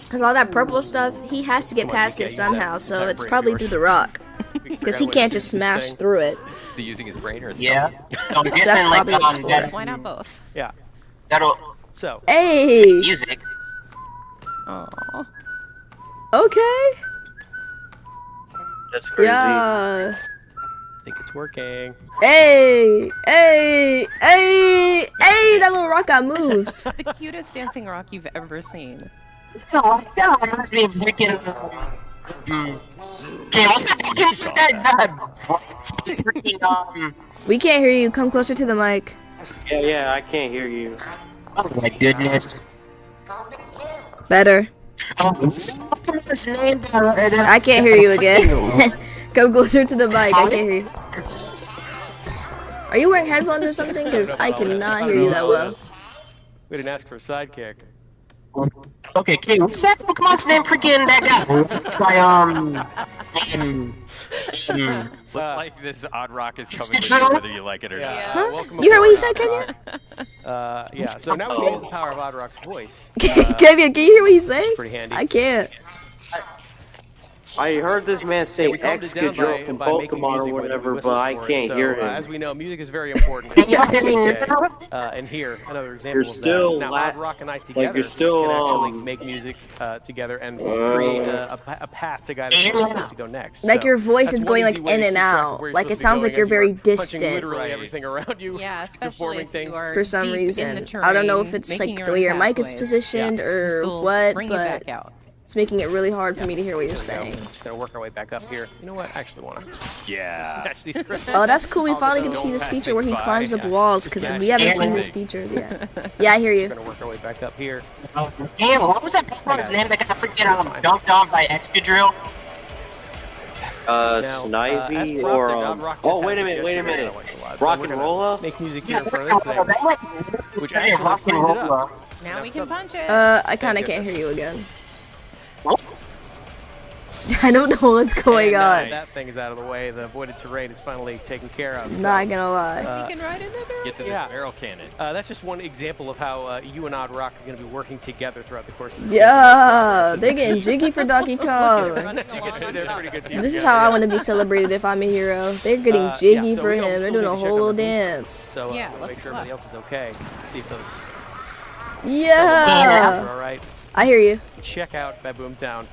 Cause all that purple stuff, he has to get Come on, past DK, it use somehow, that so entire it's brain probably of through yours. the rock. Figure Cause out he what can't to just do with this smash thing. through it. Is he using his brain or his Yeah. stomach? So I'm guessing like probably what's for it. that Why not both? Yeah. that'll So, Hey! music. Oh. Okay. That's crazy. Yeah. I think it's working. Hey! Hey! Hey! Hey! That little rock got moves. The cutest dancing rock you've ever seen. Oh, that reminds me of freaking. Okay, what's that freaking We can't hear you. Come closer to the mic. Yeah, I can't hear you. Oh my goodness. Better. Oh, what's his name? I can't hear you again. Come closer to the mic. I can't hear you. Are you wearing headphones or something? Because I cannot hear you that well. We didn't ask for a sidekick. Okay, okay, what's that Pokemon's name? Freaking that guy. Looks like this odd rock is coming It's with you true. whether you like it or not. Yeah. Huh? Welcome You heard what he said, aboard, Kenya? yeah, so now we can use the power of Oddrock's voice. Kenya, can you hear what he's saying? Pretty handy. I can't. I heard this man say We calmed it down Excadrill from by making Pokemon music or when we whatever, whistled but I for it. can't So, hear him. As we know, music is very important. And here, another example You're of still that. Now, la- Oddrock and I together you're still, can actually um, make music together and create a path to guide us where we're supposed to go next. Like So your voice that's is one going like easy way in to and keep track of out. where you're Like it supposed to be sounds like going you're as very punching distant. literally Right. everything around you. Yeah, especially performing if things. you are For some deep in reason. the terrain, I don't know if it's making like your the way own your mic is pathways. positioned or This'll what, bring you but back out. it's making it really hard for me to hear what you're There we saying. go. Just gonna work our way back up here. You know what? I actually want to Yeah. smash these crystals. Oh, that's cool. We finally get to Don't see this pass feature it where he by. climbs up Yeah. walls because Just we haven't smash seen this everything. feature yet. Yeah, I hear We're you. gonna work our way back up here. Damn, what was that Pokemon's name that got freaking dunked on by Excadrill? Now, Snivy as or prompted, Oddrock just oh has wait a minute, suggestions that I like a lot. So Rock we're and gonna Rolla? Make music here in front of this thing, which actually frees it up. Now we can punch it. I kind of can't hear you again. I don't know what's going And, on. that thing is out of the way. The avoided terrain is finally taken care of. so, Not gonna lie. we can ride in the Get to the Yeah. barrel cannon. That's just one example of how you and Oddrock are going to be working together throughout the course of this Yeah, they're getting jiggy for Donkey game. Kong. You can see they're a pretty good team This is together. how I want to be celebrated if I'm a hero. They're getting Yeah, jiggy so for we him. still They're need doing to a check whole on little the boom dance. So Yeah, let's make sure go. everybody else is okay. See if those are Yeah, all right. I hear you. Check out Baboom Town.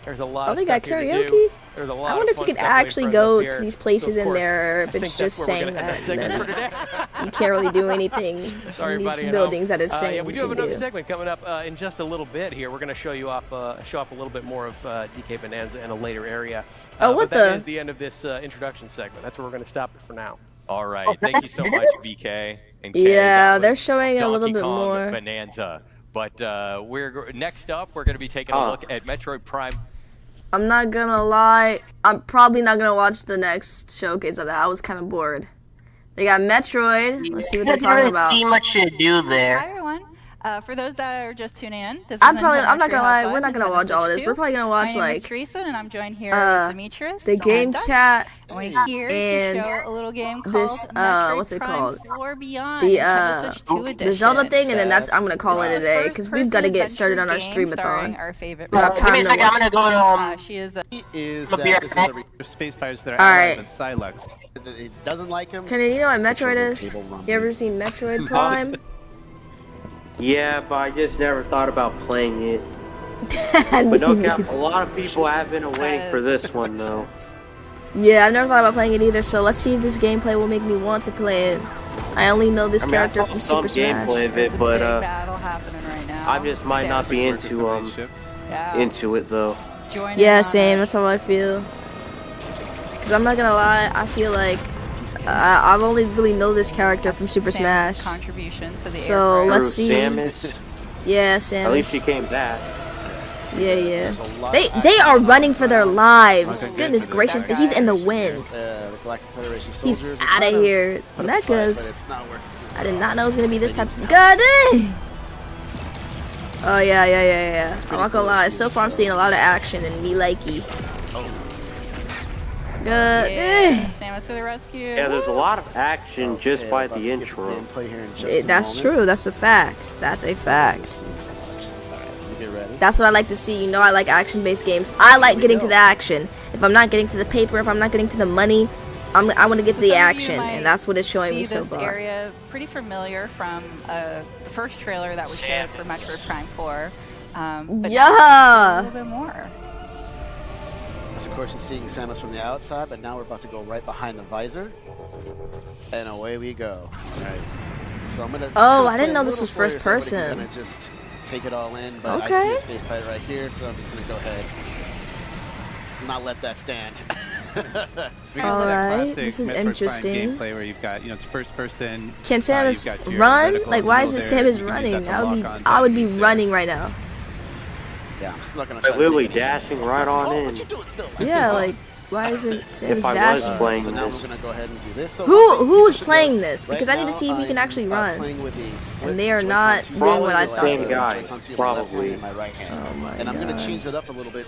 There's a lot Oh, of they stuff got here to karaoke? do. There's a lot I wonder of if you fun could stuff waiting actually for us go up here. to these places So, of in course, there, or if I think it's that's just where we're saying gonna end that. segment for Then today. you can't really do anything Sorry, in these everybody, buildings that it's saying yeah, we do you have can another do. segment coming up in just a little bit here. We're going to show you off, show off a little bit more of DK Bonanza in a later area. Oh, what but that the- is the end of this introduction segment. That's where we're going to stop it for now. All right. Thank you so much, BK. And Kay. Yeah, That they're was showing a little Donkey bit Kong more. Bonanza. But next up, we're going to be taking a look at Metroid Prime. I'm not gonna lie. I'm probably not gonna watch the next showcase of that. I was kind of bored. They got Metroid. Let's see what they're talking about. See much to do Hi there. everyone. For those that are just tuning in, this I'm is not Nintendo gonna lie. Treehouse We're not Live, gonna Nintendo watch all of Switch this. 2. We're probably gonna watch My name is like Teresa, and I'm joined here with Demetrius. the game Dutch. chat. And we're here and to show a little game called this, Metroid what's it Prime called? 4 Beyond, The Nintendo Switch 2 edition. the Zelda thing, and then that's I'm gonna call it a It's a day because we've got to get started on our first-person adventure game starring streamathon. our favorite We have Give me time a to second, I'm watch. gonna go She is a Is I'll that be right this is back. a space pirates that are Alright. allied with Silux. It doesn't like him. Kenny, you know what Metroid is? Table rumbling. You ever seen Metroid Prime? Yeah, but I just never thought about playing it. But no cap, a lot of people have been waiting for this one though. Yeah, I've never thought about playing it either. So let's see if this gameplay will make me want to play it. I only know this I character saw from some Super Smash. gameplay of There's it, a but big battle happening right now. I just might not be into Yeah. into it though. Join in Yeah, on same. it. That's how I feel. Cause I'm not gonna lie, I feel like I've only really know this character from Super Samus's Smash. contribution to the So air let's True, see. Samus. Yeah, Sam. At least she came back. Yeah. They are running for their lives. Goodness gracious, he's in the wind. The Galactic Federation He's soldiers out of here. Mechas. I did not know it was gonna be this type of. God dang! Oh yeah. I'm not gonna lie. So far, I'm seeing a lot of action and me likey. God dang! Samus to the rescue. Yeah, there's a lot of action just by the intro. That's true. That's a fact. That's a fact. That's what I like to see. You know, I like action-based games. I like getting to the action. If I'm not getting to the paper, if I'm not getting to the money, I want to get to the action, and that's what it's showing me so far. This area pretty familiar from the first trailer that we showed for Metroid Prime 4. But yeah. A little bit more. This, of course, is seeing Samus from the outside, but now we're about to go right behind the visor, and away we go. All right. So I'm gonna. I didn't know this was first person. I'm gonna just take it all in, but I see a space pirate right here, so I'm just gonna go ahead. Not let that stand. Alright, this is interesting. Gameplay where you've got, it's first person. Can Samus run? Like, why is it Samus running? I would be running right now. Yeah, I'm still not gonna. Literally dashing right on in. Yeah, like, why isn't Samus if I dashing? was playing so now we're gonna go ahead and do this. So who is playing this? Because I need to see if he can actually run. And they are not doing what I thought they were. Guy, probably. Oh my and I'm God. gonna change it up a little bit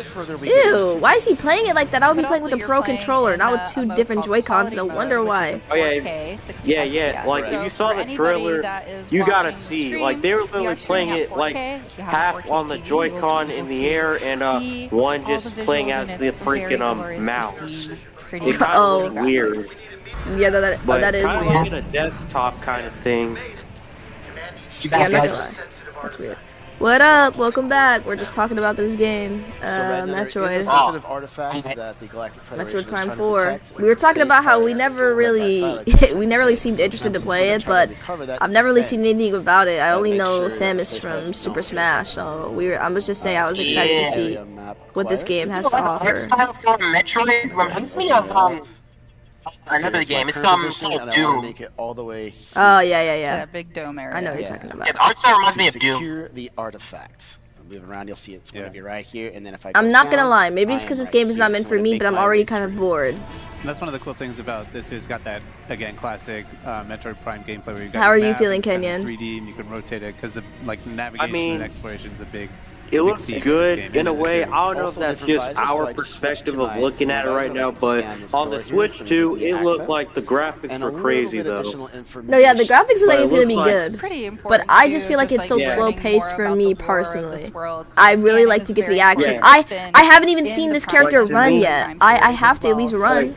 further. Ew, why is he playing it like that? I would be playing with a pro controller, not with two different Joy-Cons. No wonder why. Oh yeah. Like if you saw the trailer, you gotta see. Like they were literally playing it like half on the Joy-Con in the air and one just playing as the freaking mouse. It kind of looked weird. Yeah, that is kind of weird. like a desktop kind of thing. Yeah, I'm not gonna lie. That's weird. What up? Welcome back. We're just talking about this game, Metroid. Metroid Prime 4. We were talking about how we never really seemed interested to play it, but I've never really seen anything about it. I only know Samus from Super Smash, so I was just saying I was excited to see what this game has to offer. Style for Metroid reminds me of another game. It's called Doom. Oh yeah. That big dome area. I know what you're talking about. Yeah, the art style reminds me of Doom. Secure the artifact. Moving around, you'll see it's going to be right here, and then if I. I'm not gonna lie. Maybe it's because this game is not meant for me, but I'm already kind of bored. And that's one of the cool things about this. It's got that classic Metroid Prime gameplay where you got. How are you feeling, Kenyon? 3D, and you can rotate it because like navigation and exploration is a big. It looks good in a way. I don't know if that's just our perspective of looking at it right now, but on the Switch 2, it looked like the graphics were crazy though. No, yeah, the graphics look like it's gonna be good. Pretty important But I just too, feel like it's so just slow learning paced more for about me the lore of personally. this world. So I really scanning like is to get to very the action. important. I haven't even In seen the this Prime character to run me. yet. I have to at least run.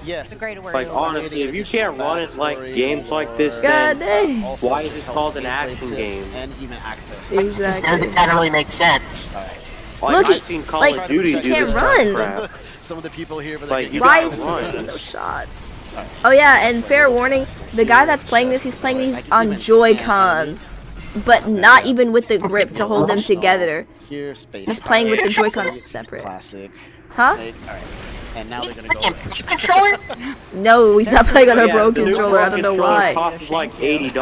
Yes, It's a great word. Like honestly, if you can't run it like games like this, God then dang. why is it called an action game? And even access. Exactly. That doesn't really make sense. Like Look, I've seen Call of Duty do can't this run. crap. Some of the people here, but Like you Why gotta is he run. missing those shots? Oh yeah, and fair warning, the guy that's playing this, he's playing these on Joy-Cons, but not even with the grip to hold them together. He's playing with the Joy-Cons separate. Huh? And now they're gonna go. Controller? No, he's not playing on a Yeah, Pro the new controller. I don't know controller why. costs like $80.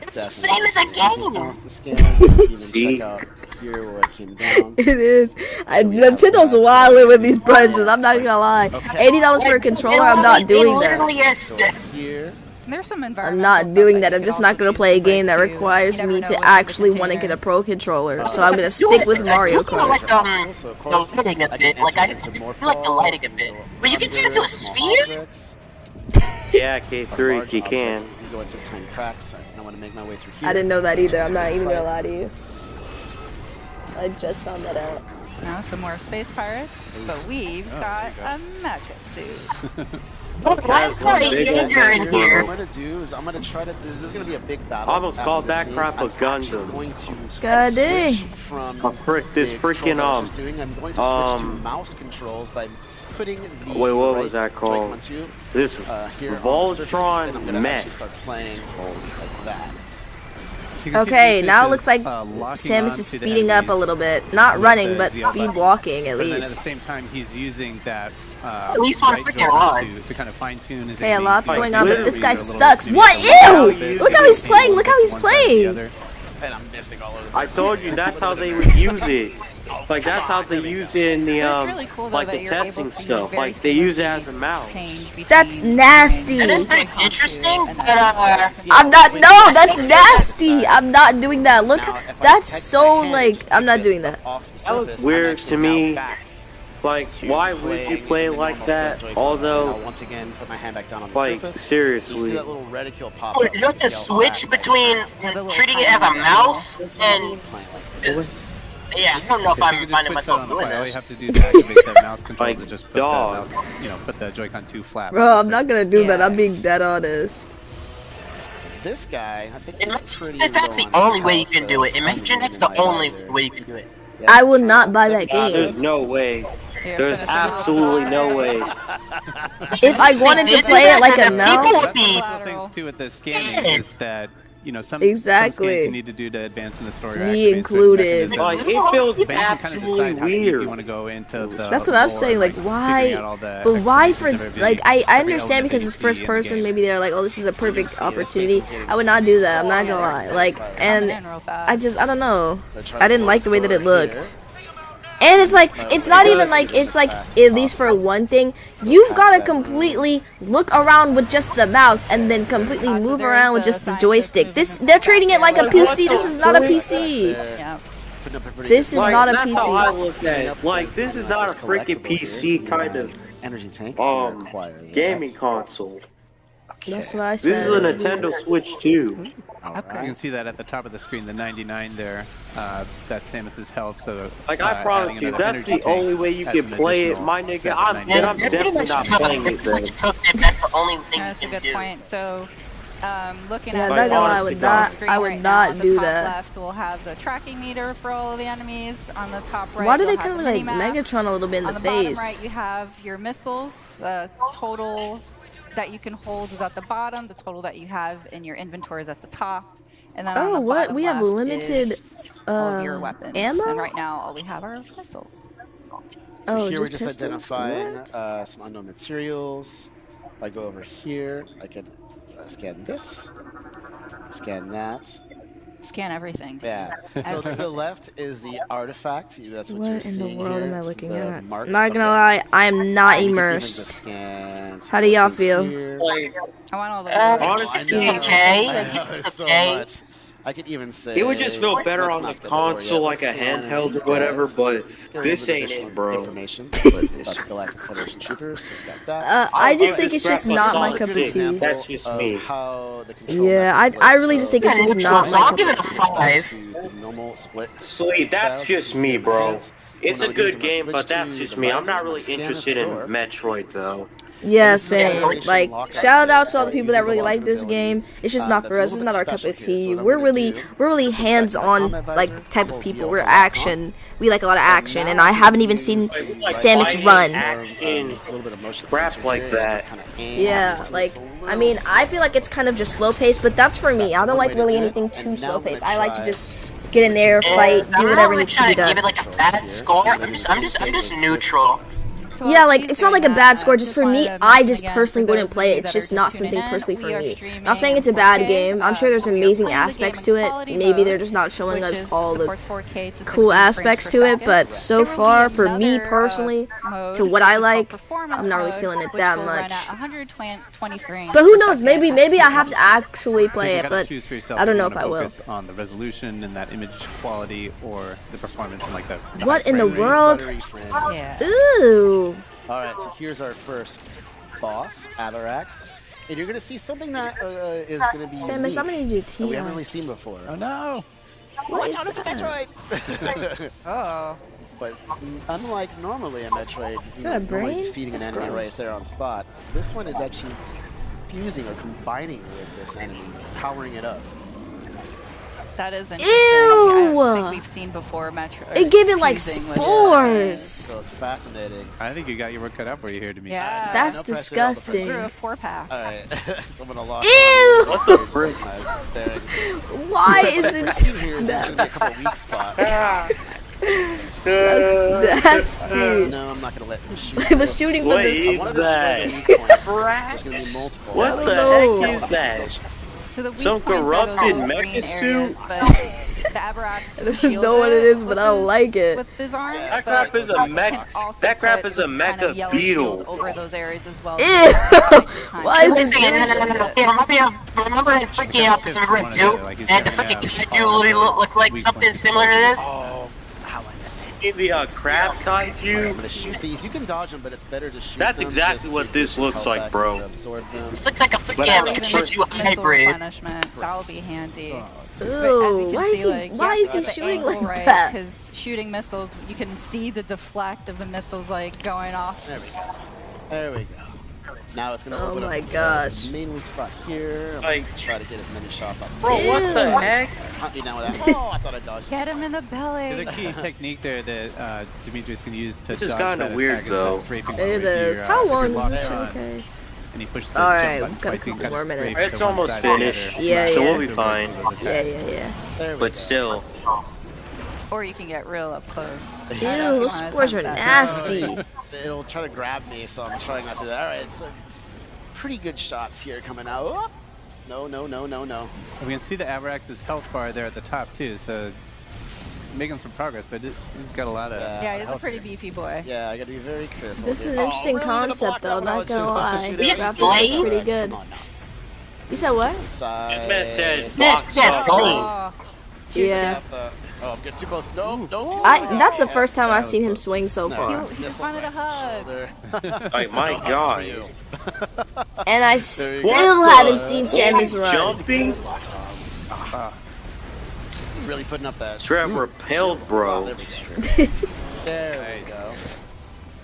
It's the same as a game. See? Here where it came down. It is. Nintendo's wilding with these prices. I'm not gonna lie. $80 for a controller. I'm not doing that. Here. There's some I'm not doing that. I'm just not gonna play a game that requires me to actually want to get a Pro controller. So I'm gonna stick with Mario Kart. Like the lighting a bit. Like I feel like the lighting a bit. But you can turn it into a sphere. Yeah, K3, you can. Go into tiny cracks. I want to make my way through here. I didn't know that either. I'm not even gonna lie to you. I just found that out. Now some more space pirates, but we've got a mecha suit. Why is there a danger in What here? I'm gonna do is I'm gonna try to. This is gonna be a big battle. I almost called that crap a Gundam. God dang. From this freaking I'm going to switch to mouse controls by putting the. Wait, what was that called? This here Voltron Mech. Start playing like that. Okay, now it looks like Samus is speeding up a little bit. Not running, but speed walking at But then at least. the same time, he's using that. At least on right freaking joystick to kind of fine tune his. Hey, a aiming. lot's Like, going on, but this guy literally sucks. What? Ew! Look how he's playing. Look how he's playing. And I'm missing all over the I told you that's how they would use it. Like that's how they use it in the really cool, though, like that the you're able testing to stuff. very Like they use it seamlessly as a mouse. change between That's nasty. That is pretty interesting, but I'm not. No, that's nasty. I'm not doing that. Look, that's so like. I'm not doing that. That looks weird to me. Like, why would you play it like that? Although, once again, put my hand back down on the like, surface. You see seriously. that little reticule pop oh, up. you have to switch between treating it as a mouse and. Yeah, I don't know if I'm finding myself doing All you this. have to do to activate that mouse controls is just put dog. the mouse, put the Joy-Con 2 flat. Bro, I'm not gonna do that. I'm being dead honest. This guy, I think he's pretty If that's the only way you can do it, imagine that's the only way you can do it. I will not buy that There's game. no way. There's absolutely no way. If I wanted to play it like a mouse, People That's would be. one of the things too with the scanning is that some Exactly. scans you need to do to advance in the story. or Me activate certain included. mechanisms. Like, it feels But you can kind of absolutely decide how deep you weird. want to go into the that's what I'm lore, saying. Like, figuring why? out all the But why for explanations of like? every I understand element because that it's you first see in the person. game. Maybe they're like, oh, this is a perfect opportunity. I would not do that. I'm not gonna lie. Like, and I don't know. I didn't like the way that it looked. And it's like, it's not even like, it's like, at least for one thing, you've got to completely look around with just the mouse and then completely move around with just the joystick. They're treating it like a PC. This is not a PC. This is not a That's how I PC. look at it. Like, this is not a freaking PC kind of energy tank. gaming console. That's what I This is said. a Nintendo Switch 2. So you can see that at the top of the screen, the 99 there, that's Samus's health. So Like, I promise adding you, another that's energy the only tank way you adds can an play it, additional my nigga. 799. I'm definitely not playing it, bro. If that's the only thing That's you a can good do. point. So, looking Yeah, at not the gonna lie, honestly, I would right not now, do the top that. left will have the tracking meter for all of the enemies. On the top right, Why do they you'll have kind of the like mini-map. Megatron a little bit in On the the bottom face? right, you have your missiles. The total that you can hold is at the bottom. The total that you have in your inventory is at the top. And then on Oh, the what? bottom We have left limited is all of your weapons. ammo? And right now, all we have are missiles. So Oh, here we're just just pistols? identifying What? some unknown materials. If I go over here, I can scan this, scan that. Scan everything. Yeah. So to the left is the artifact. That's what, you're What in the seeing world here. am I It's looking the at? marks Not of gonna the- lie, I am not You can even immersed. just scan How do y'all things feel? here. Like, I want all the honestly, I know. okay. I know, This is there's so okay. much. I could even say it would just feel better let's on the not skip the lore yet. console, like a Let's scan handheld these or whatever, guys. but Let's get a this little bit ain't additional it, bro. Information about the Galactic Federation troopers. So we've got that. I just I'll think it's scrap just a not my solid cup of six. tea. That's just Of me. how the control Yeah, methods I work. really just think it's Yeah, just neutral, not so my I'll cup give of it a tea. 5. To the normal split. Sweet, that's style. just me, bro. It's a Now good we're game, gonna but switch that's to just the me. I'm visor. not I'm really gonna scan interested this in door. Metroid, though. Yeah, This is the same. generation Like, lockout shout out to system. all the people that really like this game. It's just not for us. It's not our cup of tea. We're really hands-on like type of people. We're action. We like a lot of action, and I haven't even seen Samus run. Action crap like that. Yeah, like I mean, I feel like it's kind of just slow-paced, but that's for me. I don't like really anything too slow-paced. I like to just get in there, fight, do whatever needs to be I'm not really trying to give done. it like a bad score. I'm just neutral. So Yeah, while like he's it's not doing like a that, bad score. I Just for me, wanted to I mention just again, personally for wouldn't those play of it. you It's that just are not tuning something in, personally for we are me. streaming Not saying it's a in bad 4K, game. I'm sure there's so we are amazing playing the aspects game to in it. quality Maybe mode, they're just not showing which us is all the supports 4K to 60 cool frames aspects per to it, second. but so There will be far, for me another, personally, mode, to what which I is called like, performance I'm not really mode, feeling it which that will much. run at 120 frames But who per knows? second Maybe at I have to actually So play you it, gotta but choose for yourself I don't if you know if wanna I will. focus on the resolution and that image quality or the performance and like the What high in the frame rate. world? Buttery friend. Yeah. Ooh. Alright, so here's our first boss, Avarax. And you're going to see something that is going to be Samus, unique I'm gonna need you that tea. we haven't really seen before. Oh no! What is It's a that? Metroid! Oh. But unlike normally a Metroid, Is that a normally brain? defeating That's an enemy right gross. there on spot, this one is actually fusing or combining with this enemy, powering it up. That is interesting. Ew! I think we've seen before Metro. It gave it like fusing with- spores. So it's fascinating. I think you got your work cut out for you here to me. Yeah. That's no pressure at all, but disgusting. Through a 4-pack. Alright, so I'm gonna lock Ew! What the frick? Why is it Here is that? gonna be a couple weak spots. That's nasty. No, I'm not gonna let him shoot. I was shooting from What the is I wanted to that? destroy the weak points. There's gonna be multiple. What the know. heck is that? So the weak Some points are those corrupted little green mecha areas, suit? but the Aberrax I don't know what it is, but I don't like it. With his arms, That but crap is a mecha. That crap is a mecha beetle. over those areas as well. Ew! Why is Listen, it? remember in freaking Pacific Rim 2? And the freaking kaiju look like something similar to this? Oh, how I miss it. In the crab I'm kaiju. gonna shoot these. You can dodge them, but it's better to shoot That's them exactly just what to this get some looks health like, back bro. and absorb them. This looks like a freaking kaiju hybrid. That'll be handy. Ooh, why is he shooting like that? Because shooting missiles, you can see the deflect of the missiles like going off. There we go. There we go. Now it's gonna Oh open my up gosh. the main weak spot here. I'm Like- gonna try to get as many shots off. Bro, what the heck? Hunt me down with that. Oh, I thought I dodged. Get him in the The belly. other key technique there that Demetrius can use to This is dodge kinda that weird, attack though. is the strafing It is. How long is this showcase? And he pushed the Alright, jump we've button got a twice, you can couple kinda more strafe minutes. It's to one almost side or the finished. other. Yeah, So yeah. we'll be fine. Yeah. There we But go. still. Or you can get real up close. Ew, those spores are nasty. It'll try to grab me, so I'm trying not to do that. Alright, it's pretty good shots here coming out. Oh, no. We can see the Aberrax's health bar there at the top too, so he's making some progress, but he's got a lot of Yeah, he's a health pretty here. beefy boy. Yeah, I gotta be very careful. This is here. an interesting really gonna concept, block though. that when I Not was gonna just about to lie. shoot The it? Yes, graphics Blade. are pretty good. Come on now. You said what? This man said Yes, box yes, up. Blade. Oh, Yeah. Oh, I'm getting too close. No. That's the first time I've seen him swing so far. he just wanted a hug. Like, my god. And I What still the- haven't seen Samus run. Jumping? Really putting up that. Trap repelled, bro. There we go.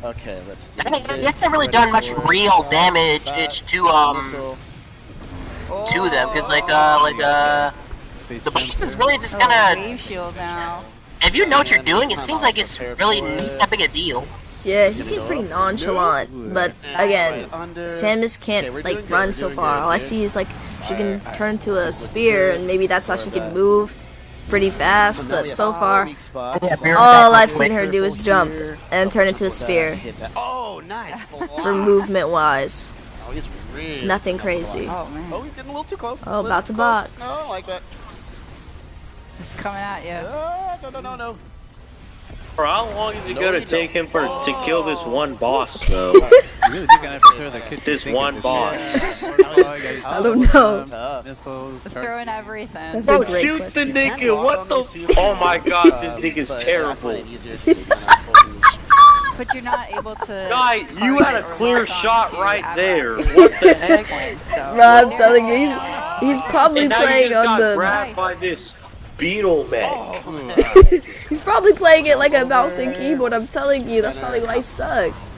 Okay, let's do He this. hasn't really done much real damage to them, because Space the jump boss is there. really just Oh, kind wave shield now. of, if you know what you're doing, it seems like it's really not that big a deal. Yeah, he seemed pretty nonchalant, but again, Samus can't like run so far. All I see is like she can turn into a spear, and maybe that's how she can move pretty fast. But so far, all I've seen her do is jump and turn into a spear. Oh, nice. For movement wise, Oh, he's really nothing crazy. Oh man, Oh, he's getting a little too close. Oh, about to box. No, I don't like that. it's coming at you. No. For how long is it gonna take him to kill this one boss, though? You really do gonna have to throw the kitchen This sink at one this boss. guy. I don't know. Missiles, Just throwing everything. That's Bro, a great shoot question. the nigga, what the? Oh my god, this nigga's terrible. But you're not able to. Guy, you target had a or clear lock shot onto right there. Aberrax What the heck? points, so- Bro, I'm telling you, he's probably And now you playing just on got the. grabbed by this beetle mech. He's probably playing it like a mouse and keyboard. I'm telling you, that's probably why he sucks.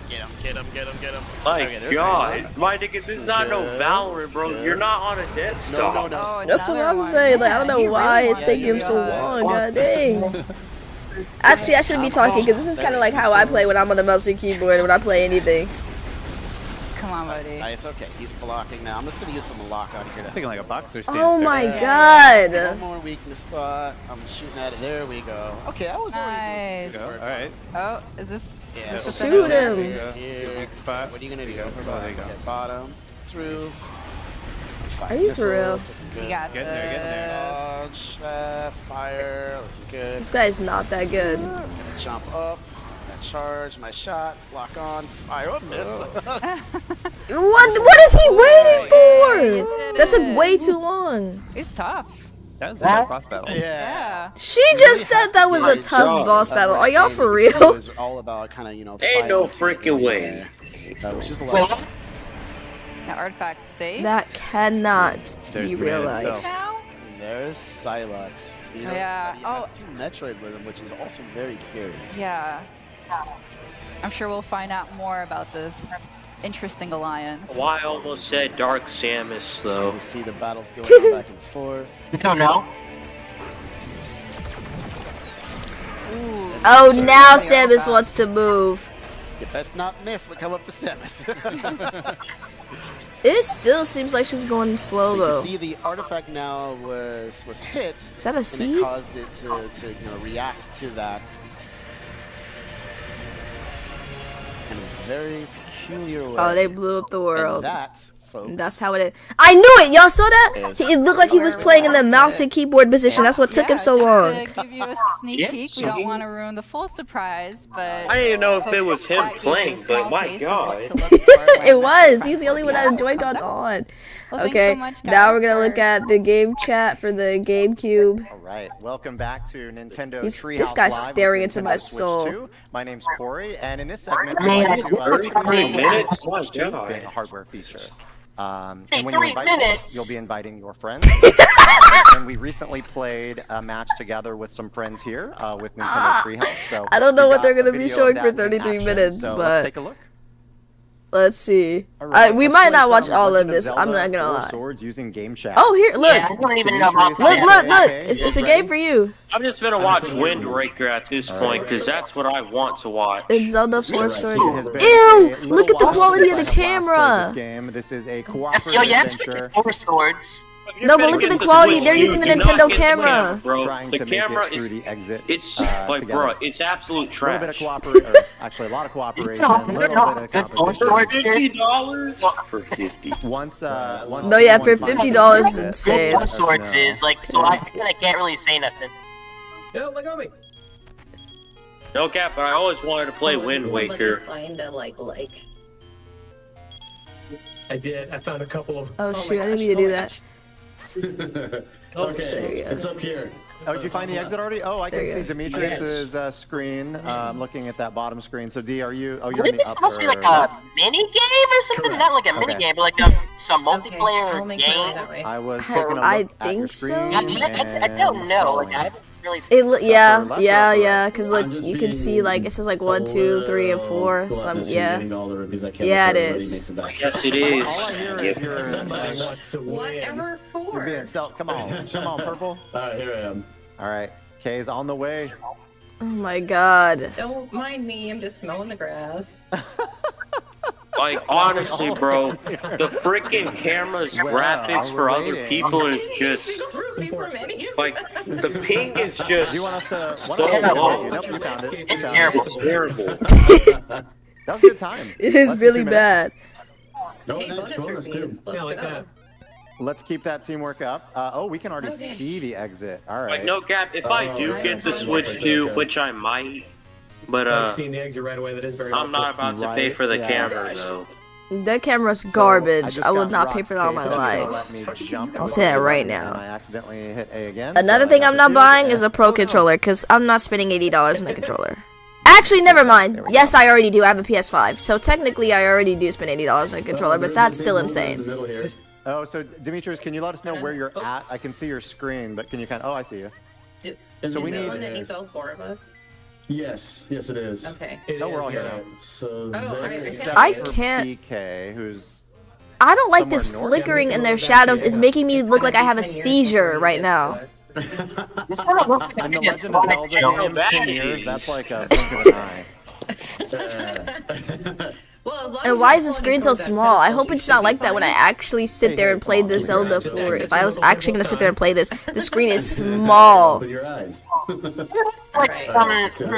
Get him. My there's god, my nigga, this is not no Valorant, bro. You're not on a desktop. No. Oh, That's what another I'm one. saying. Like I don't know He why really it's taking him wants so to long. God dang. Actually, I shouldn't be talking because this is kind of like how I play when I'm on the mouse and keyboard when I play anything. Come on, buddy. It's okay. He's blocking now. I'm just gonna use some lock out here. He's taking like a boxer stance Oh there. my One god. more weakness spot. I'm shooting at it. There we go. Okay, I was already Nice. Go. All right. Oh, is this? Yeah, is this the Shoot finish? him. There you go. Weak spot. What are you gonna do? There you go. Get bottom through. Are you for real? You got Getting there. this. Dodge, fire, looking good. This guy's not that good. Jump up, charge, my shot, lock on, fire, miss. What is he waiting for? That took way too long. He's tough. That was a tough boss battle. Yeah. She just said that was a tough boss battle. Are y'all for real? It was all about kind of, you know, Ain't no fighting freaking to way. which is a lot. The artifact safe. That cannot There's be the real man life. himself. now. There's Psylux. You know, Yeah. He has 2 Metroid with him, which is also very curious. Yeah. I'm sure we'll find out more about this interesting alliance. Well, I almost said Dark Samus, though. You see the battles going back and forth. I don't know. Oh, now Samus wants to move. You best not miss. We come up for Samus. It still seems like she's going slow So you though. see the artifact now was hit. Is that a and seed? it caused it to react to that in a very peculiar way. Oh, they blew up the And world. that folks. That's how it is. I knew it! Y'all saw that? It looked like he was playing in the mouse and keyboard position. That's what took him so long. To give you a sneak peek, we don't want to ruin the full surprise, but I didn't know if it was him playing, but my god. It was. He's the only one that had Joy-Cons on. Well, okay, so much, now we're gonna look at the game chat for the GameCube. All right, welcome back to Nintendo Treehouse This guy's Live staring with into my Nintendo Switch soul. 2. My name's Corey, and in this segment, we're going to being a hardware feature. And when you invite people, you'll be inviting your friends. And we recently played a match together with some friends here with Nintendo Treehouse. So I don't know what they're gonna be showing for 33 minutes, so but let's take a look. Let's see. Right, we might not watch all of this. I'm not gonna lie. Swords using game chat. Oh, here, look. Yeah, I don't even know about Look. It's a game for you. I'm just gonna watch Wind Waker at this point, because that's what I want to watch. It's Zelda 4 Swords. Ew! Look at the quality of the camera. This is a cooperative adventure. 4 Swords. No, but look at the quality. They're using the Nintendo camera. Bro, Trying the to make camera it through the exit. It's like, together. bro, it's absolute A trash. little bit of cooperation, actually a lot of cooperation, a little bit of competition. $50 for 50. Once No, yeah, for $50 is insane. 4 Swords is like, so I can't really say nothing. Yeah, look at me. No cap, but I always wanted to play Wind Waker. I did. I found a couple of. Oh shoot, I didn't mean to do that. Okay, it's up here. Oh, did you find the exit already? Oh, I can see go. Demetrius's screen. Looking at that bottom screen. So D, are you? Oh, you're Would in it the be supposed to be like upper. a mini game or something? Not like a mini game, but like some multiplayer game. I was taking a look I at think your so. screen. I don't know. Like I haven't really. Yeah, because like you can see like it says like 1, 2, 3, and 4. So yeah, it is. Yes, it is. All I hear is Somebody wants to win. you're being come on, Purple. Alright, here I am. All right, Kay's on the way. Oh my god. Don't mind me, I'm just mowing the grass. Like, honestly, bro, the freaking camera's graphics for other people is just, like, the ping is just Do you want us to? so low. Nope, you found it. It's You found terrible. It's terrible. That was a good time. It is Less than really 2 minutes. bad. Oh, nice bonus too. Yeah, like that. Let's keep that teamwork up. Oh, we can already see the exit. All right. Like, no cap, if I do get the Switch 2, which I might, but, I've seen the exit right away. That is very. I'm not about to pay for the Yeah. camera, though. That camera's So, garbage. just I would got not pay Rock's for that on my cake, that's gonna life. let me jump I'll say that right and now. I accidentally hit A again. Another so I thing got I'm the not shield, buying is and- a Pro controller, because I'm not spending $80 on a controller. Actually, never mind. Yes, I already do. I have a PS5. So technically, I already do spend $80 on a controller, but that's still insane. Oh, so Demetrius, can you let us know where you're at? I can see your screen, but can you kind of... Oh, I see you. Is So we there need- one that needs all 4 of us? Yes, it is. Okay. Oh, we're all here Alright, now. so Except I for can't- PK, who's... I don't like this Somewhere north? flickering in their shadows. It's making me look like I have a seizure right now. This kind of looks like In the a Legend of Sonic Zelda joke. games, bad 10 it years, is. that's like a blink of an eye. And why is the screen so small? I hope it's not like that when I actually sit there and play this Zelda 4. If I was actually gonna sit there and play this, the screen is small. With your eyes. It's like much of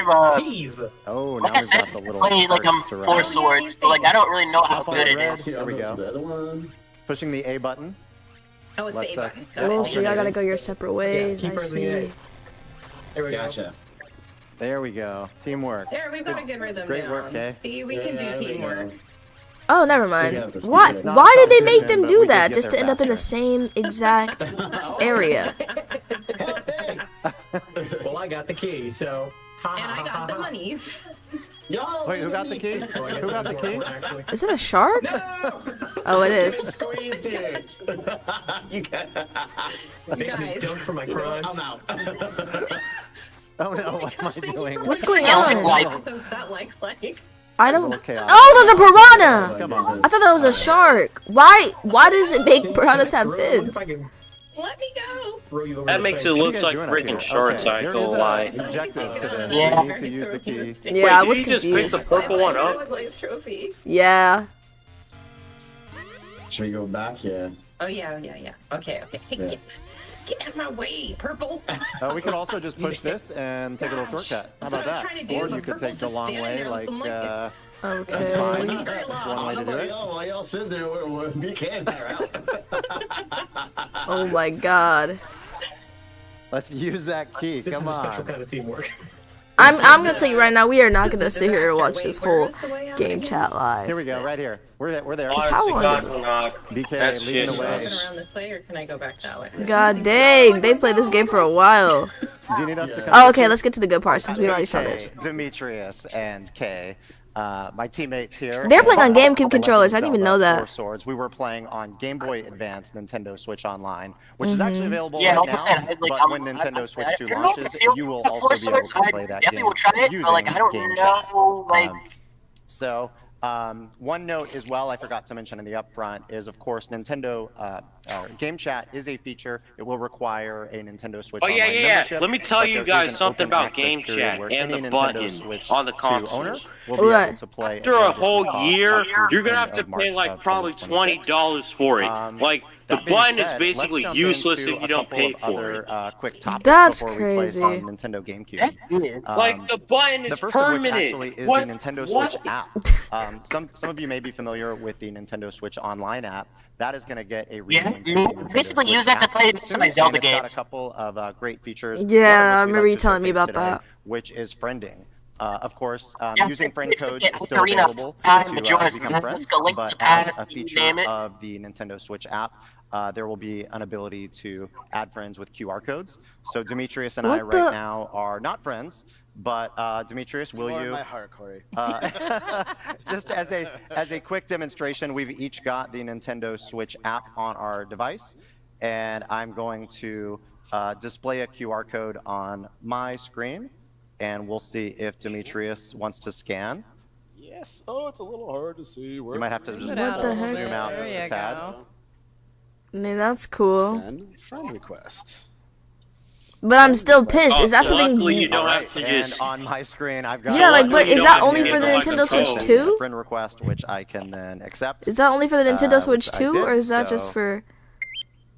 a. Oh, now Like I we've said, got the little played like cards to 4 ride. Swords, but like I don't really know how Up on good the it red. is. There we go. The other one. Pushing the A button. Oh, it's Let's the A us- button. Got Oh, it. so y'all gotta go your separate ways. keep I pressing A. see. There we go. Gotcha. There we go. Teamwork. There, we've got a good rhythm Great down. work, Kay. See, we can do teamwork. Oh, never mind. Yeah, this What? is not Why did they make competition, them but do we did that? get Just to there end up in the faster. same exact area? Well, I got the key, so. And I got the monies. Yo, Wait, who got the key? Oh, I guess Who got the it's key? one, actually. Is it a shark? No! Oh, it is. Squeezed it. You got. Make me Guys. dunk for my crimes. I'm out. Oh no, what am I doing? What's going Yeah, on? like- What does that like? I A don't. little chaos. Oh, there's a piranha! Come on. I thought that was a shark. Why does it make piranhas have Throw- fins? if I can Let me go. throw you over That the makes face. it What are you look guys like doing up freaking here? shorts, I There ain't is gonna lie. an objective to this. Yeah. We need to use the key. Yeah, I Wait, was did you just pick confused. the purple one up? Blaze trophy. Yeah. Should we go back? Yeah. Oh yeah. Okay. Hey, get out of my way, purple. We could also just push this and take a little shortcut. How That's about what I was that? trying to do, Or but you could purple's take the just long standing way, there on like, some, that's Okay. fine. Alright, That's let's one way to do it. While y'all sit there, BK and I are out. Oh my god. Let's use that key. This Come is a on. special kind of teamwork. I'm gonna tell you right now, we are not gonna sit here and watch this whole game chat live. Here we go, right here. We're there. How long is this? BK That's leading just the way. Around this way, or can I go back that way? God dang, they played this game for a while. Do you need us to come? Oh, okay, let's get to the good part since we already saw this. Demetrius and Kay, my teammates here. They're playing on GameCube The controllers. I Legend didn't even of know Zelda that. Four Swords. We were playing on Game Boy Advance, Nintendo Switch Online, which is actually available Yeah, right like I said, now. like, But when Nintendo Switch 2 launches, you will Four also be able Swords, to play that definitely game will try it, using but like I don't Game Chat. know, like. So, one note as well I forgot to mention in the upfront is, of course, Nintendo Game Chat is a feature. It will require a Nintendo Switch Oh yeah, Online yeah. membership, Let me tell but you there is guys an something open about access Game period Chat where and any the Nintendo button Switch on the 2 console. owner will be able to play. After a whole year, you're gonna have to March pay like of probably 2026. $20 for it. Like the That being button is said, basically let's jump useless into if you a don't couple pay of for it. other quick topics That's before we play crazy. from Nintendo GameCube. Like the button The is first of which permanent. actually is What? the Nintendo What? Switch app. Some of you may be familiar with the Nintendo Switch Online app. That is going to get a rename to the Nintendo Basically Switch use that to app play soon, some of my Zelda and it's got games. a couple of great features. Yeah, I one of which we remember like you to telling me showcase about today, that. which is friending. Of course, Yeah, using friend it's codes yeah, is still Arena, available the to Majora's become Mask, friends, a Link to but the Past, as a you feature name it. of the Nintendo Switch app, there will be an ability to add friends with QR codes. So Demetrius and I What the- right now are not friends, but Demetrius, will More in you? my heart, Corey. Just as a quick demonstration, we've each got the Nintendo Switch app on our device, and I'm going to display a QR code on my screen, and we'll see if Demetrius wants to scan. Yes. Oh, it's a little hard to see. You might have to just What the heck? zoom out There just you a tad. go. I mean, that's cool. Send friend request. But I'm still pissed. Is that something? Luckily, you don't Alright, have to and just. on my screen, I've got Yeah, like, Luckily, but you is don't that have only to for the get Nintendo like a Switch code. 2? a friend request, which I can then accept. Is that only for the Nintendo Switch which I 2, did, or is that just so for?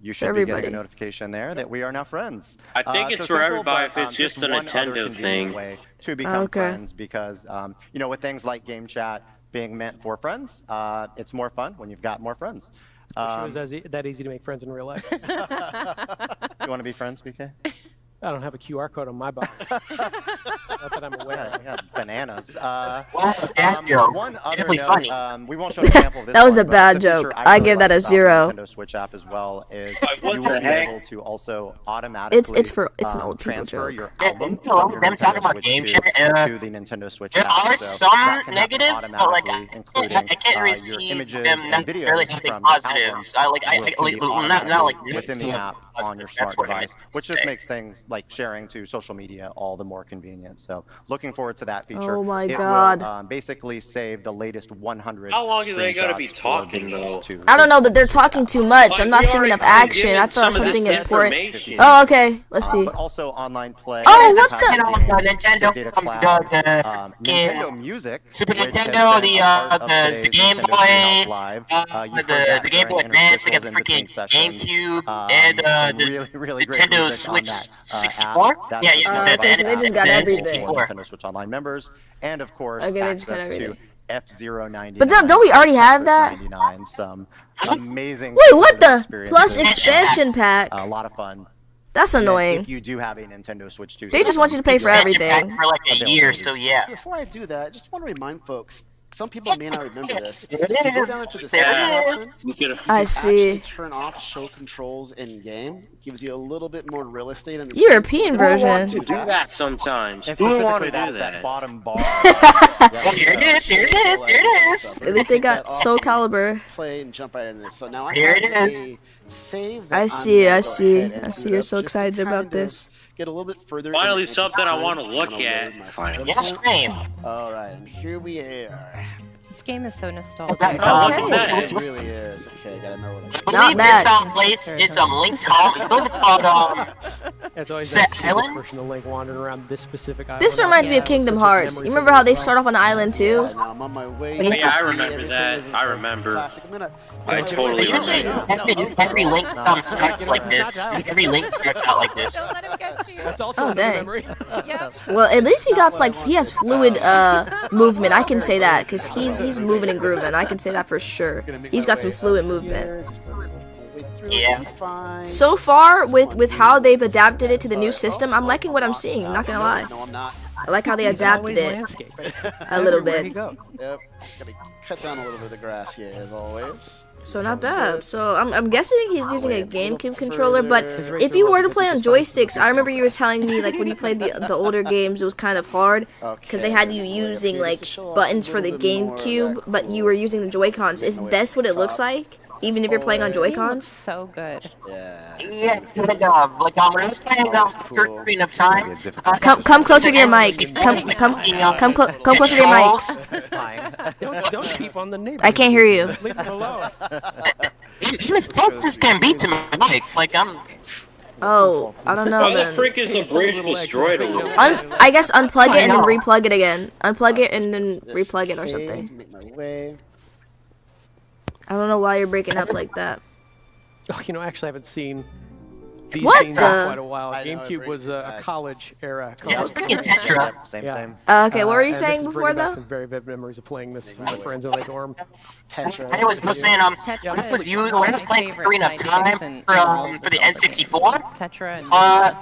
You should be getting everybody? a notification there that we are now friends. I think it's so for simple, everybody but, if it's just a one other Nintendo convenient thing. way to become Okay. friends because, with things like Game Chat being meant for friends, it's more fun when you've got more friends. Wish it was that easy to make friends in real life. You want to be friends, BK? I don't have a QR code on my box. Not that I'm aware of. Yeah, bananas. One other definitely note, funny. we won't show an example of this That was one, a but bad it's a feature joke. I I really give that like a about the 0. Nintendo Switch app as well is what you the will be heck? able to also automatically It's an old people transfer joke. your Yeah, album you know, from your them talking Nintendo about Switch Game 2 Chat, to the Nintendo Switch there app. are So some that can happen negatives, but like automatically, I including can't your receive images them and necessarily videos having from the positives. album I will be not like automatically within the app on your smart That's what I device, meant which to just say. makes things like sharing to social media all the more convenient. So looking forward to that feature. Oh my It God. will basically save the latest 100 How long are they gonna be screenshots for talking, videos though? to I don't know, the but they're Nintendo talking Switch too app. much. I'm not seeing enough action. I thought some of this something important. information. Oh, okay. Let's see. But also online play. Oh, what has the- You know, games, the Nintendo, Data the Cloud, game, Nintendo Music, Super which has Nintendo, been the, a part of the today's Game Nintendo Boy, Treehouse Live. You've heard that the Game Boy during Advance, they got the interstitials in between freaking sessions. GameCube, and Some the really great Nintendo music on Switch that, 64. app. That's Yeah, the you smart the device so they app just got available everything. for Nintendo Switch Online members, and of course Okay, they just got access to everything. F-Zero 99. But don't we already have that? 99, some amazing. Wait, what Nintendo the? Plus experiences. expansion pack. A lot of fun. That's And annoying. If you do have a Nintendo Switch 2, They just want you to pay for Expansion pack everything. for like a year, so yeah. Before I do that, I just want to remind folks. Some people may not remember this. There If you go it down into is. the There settings it option, is. You could I actually see. turn off show controls in game. Gives you a little bit more real estate in the European Who want version. to do that sometimes? And Who want specifically to do that that? bottom bar. Here it is, here it is, here it is. At least they got Soul Calibur. Play and jump right into this. So now I Here have it is. a save. I that see, I'm I gonna go see. ahead and I see boot you're up so just to excited about kind of this. Get a little bit further. in Finally, the interest something I time, wanna so I'm look gonna at. load my Finally. system. Yeah, same. All right, and here we are. This game is so nostalgic. Okay. It really is. Okay, I gotta remember what I believe bad. this place is Link's home. I believe it's called It's always Set that island? person of Link wandering around this specific island. This reminds me of Kingdom Hearts. You remember how they start off on an island too? Now I'm on my way. Yeah, I remember that. I remember. I totally Usually, remember. every Link starts like this. Every Link starts out like this. That's also Oh, dang. memory. Well, at least he got like he has fluid movement. I can say that because he's moving and grooving. I can say that for sure. He's got some fluid movement. Yeah. So far, with how they've adapted it to the new system, I'm liking what I'm seeing. I'm not gonna lie. No, I'm not. I like how they adapted it a little bit. Yep. Gotta cut down a little bit of the grass here, as always. So not bad. So I'm guessing he's using a GameCube controller, but if you were to play on joysticks, I remember you were telling me like when you played the older games, it was kind of hard because they had you using like buttons for the GameCube, but you were using the Joy-Cons. Is this what it looks like? Even if you're playing on Joy-Cons? So good. Yeah. Yeah, it's good. When I was playing Ocarina of Time. Come closer to your mic. Come closer to your mic. Don't keep on the neighbor. I can't hear you. Leave it alone. He was close as can be to my mic. Like, I'm. Oh, I don't know Why then. the frick is the bridge destroyed a little? I guess unplug it and then replug it again. Unplug it and then replug it or something. Make my way. I don't know why you're breaking up like that. Oh, you know, actually, I haven't seen these What scenes the- in quite a while. GameCube was a college era. Yeah, it's freaking Tetra. Same, Yeah. same. Okay, what were you and saying this is before bringing back though? some very vivid memories of playing this with my friends in the dorm. Tetra. I was saying, when I was playing Ocarina of Time for the N64, Tetra and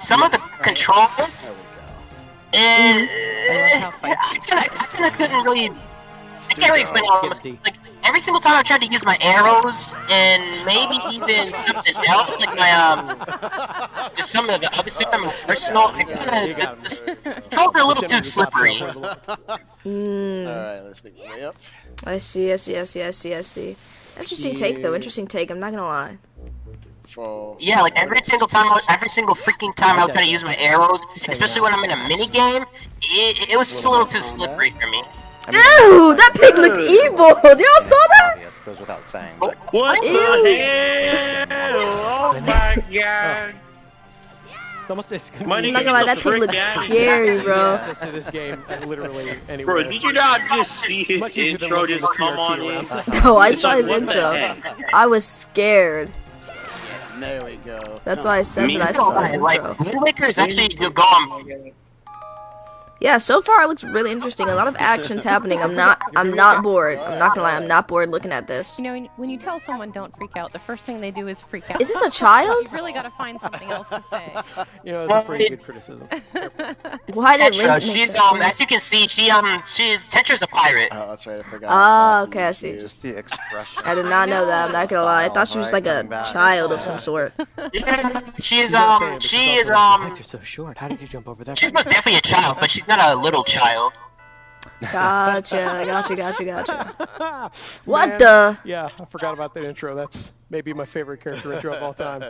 some of the controls, I kind of couldn't really. I can't really explain how much. Like every single time I tried to use my arrows and maybe even something else, like my just some of the other stuff in my personal, the controls are a little too slippery. Alright, let's make my way up. I see. Interesting take though. Interesting take. I'm not gonna lie. Yeah, like every single freaking time I would try to use my arrows, especially when I'm in a mini game, it was just a little too slippery for me. Ew! That pig looked evil. Did y'all saw that? Obvious, goes without saying. What? the hell? Oh my god. It's almost. It's I'm not gonna lie, that pig looks scary, bro. Access to this game literally Bro, anywhere. did you not just see his intro just come on in? No, I saw his intro. I was scared. There we go. That's why I said that I saw his intro. Wind Waker is actually gone. Yeah, so far it looks really interesting. A lot of action's happening. I'm not bored. I'm not gonna lie, I'm not bored looking at this. You know, when you tell someone don't freak out, the first thing they do is freak out. Is this a child? You really gotta find something else to say. You know, it's a pretty good criticism. Why did Tetra, Link she's as you can see, she's Tetra's a pirate. Oh, that's right, I forgot. Ah, okay, I see. Just the expression. I did not know that. I'm not gonna lie. I thought she was like a child of some sort. She is Legs are so short. How did you jump over that? she's most definitely a child, but she's not a little child. Gotcha. What Man, the? Yeah, I forgot about that intro. That's maybe my favorite character intro of all time.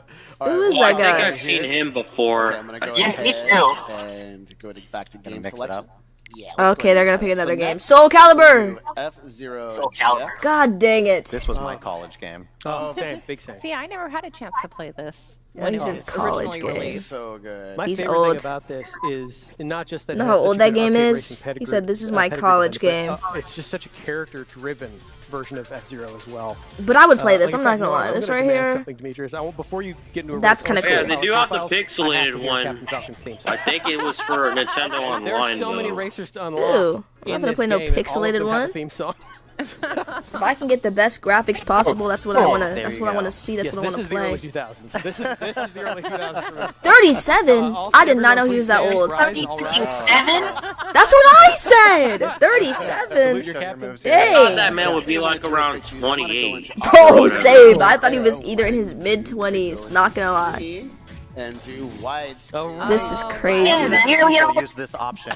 Who is Oh, I that think guy? I've seen him before. Okay, I'm gonna go Yeah, ahead me too. and go back to game mix it selection. up. Yeah. let's Okay, go they're ahead. gonna pick another So game. next, Soul Calibur. F-Zero. Soul Calibur. GX. God dang it. This was my college game. Oh, same, big same. See, I never had a chance to play this. Yeah, when he's it in was college originally game. released. So good. My He's favorite old. thing about this is not just that. Know it how has such old a that good game arcade is? racing He pedigree- said, "This is my pedigree college behind it, game." but, it's just such a character-driven version of F-Zero as well. But I would play this. Like, I'm in not fact, gonna no, lie. I'm This gonna right demand here. Something, Demetrius. Before you get into a That's race kinda car cool. Yeah, they do have the profiles, I have pixelated to hear one. Captain Falcon's theme song. I think it was for Nintendo There are Online so many though. racers to Ew. unlock. I'm not in gonna this play no game, and all of pixelated them have a one. theme song. If I can get the best graphics possible, that's what I wanna. there That's you what I go. wanna see. That's Yes, what I this wanna is the early play. 2000s. This is the early 2000s. For me. 37. Also, I did not know everyone he was please that stand, old. rise, all right. 7? That's what I said. Salute 37. your captain. I thought Dang. that man would be like around 28. Bro, same. I thought he was either in his mid-20s. Not gonna lie. And do wide Oh, screen. This is crazy. Gotta use this option.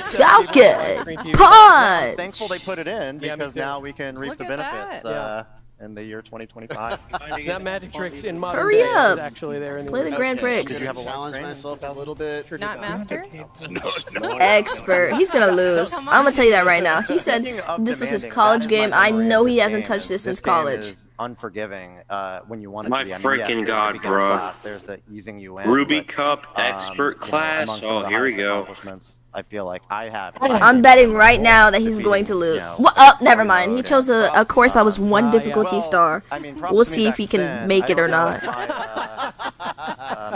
Falcon. I'm Punch. thankful they put it in Yeah, me because too. now we can reap Look the at benefits that. in the year 2025. It's not magic tricks in modern Hurry day. It's up. actually there in the Play the Grand Prix. Did you have a challenge one myself a little bit? Not master? Expert. He's gonna lose. I'm gonna tell you that right now. He said Speaking of this was his demanding, college that is my game. I memory know of he this hasn't game, touched this since game college. is unforgiving when you want it My to be. I mean, freaking yes, God, beginner bro. Class, there's the easing you in. Ruby but, Cup expert class. amongst Oh, the here we highest go. accomplishments I feel like I have. I'm betting right now that he's going to lose. Oh, never mind. He chose a course that was one difficulty star. We'll see if he can make it or not.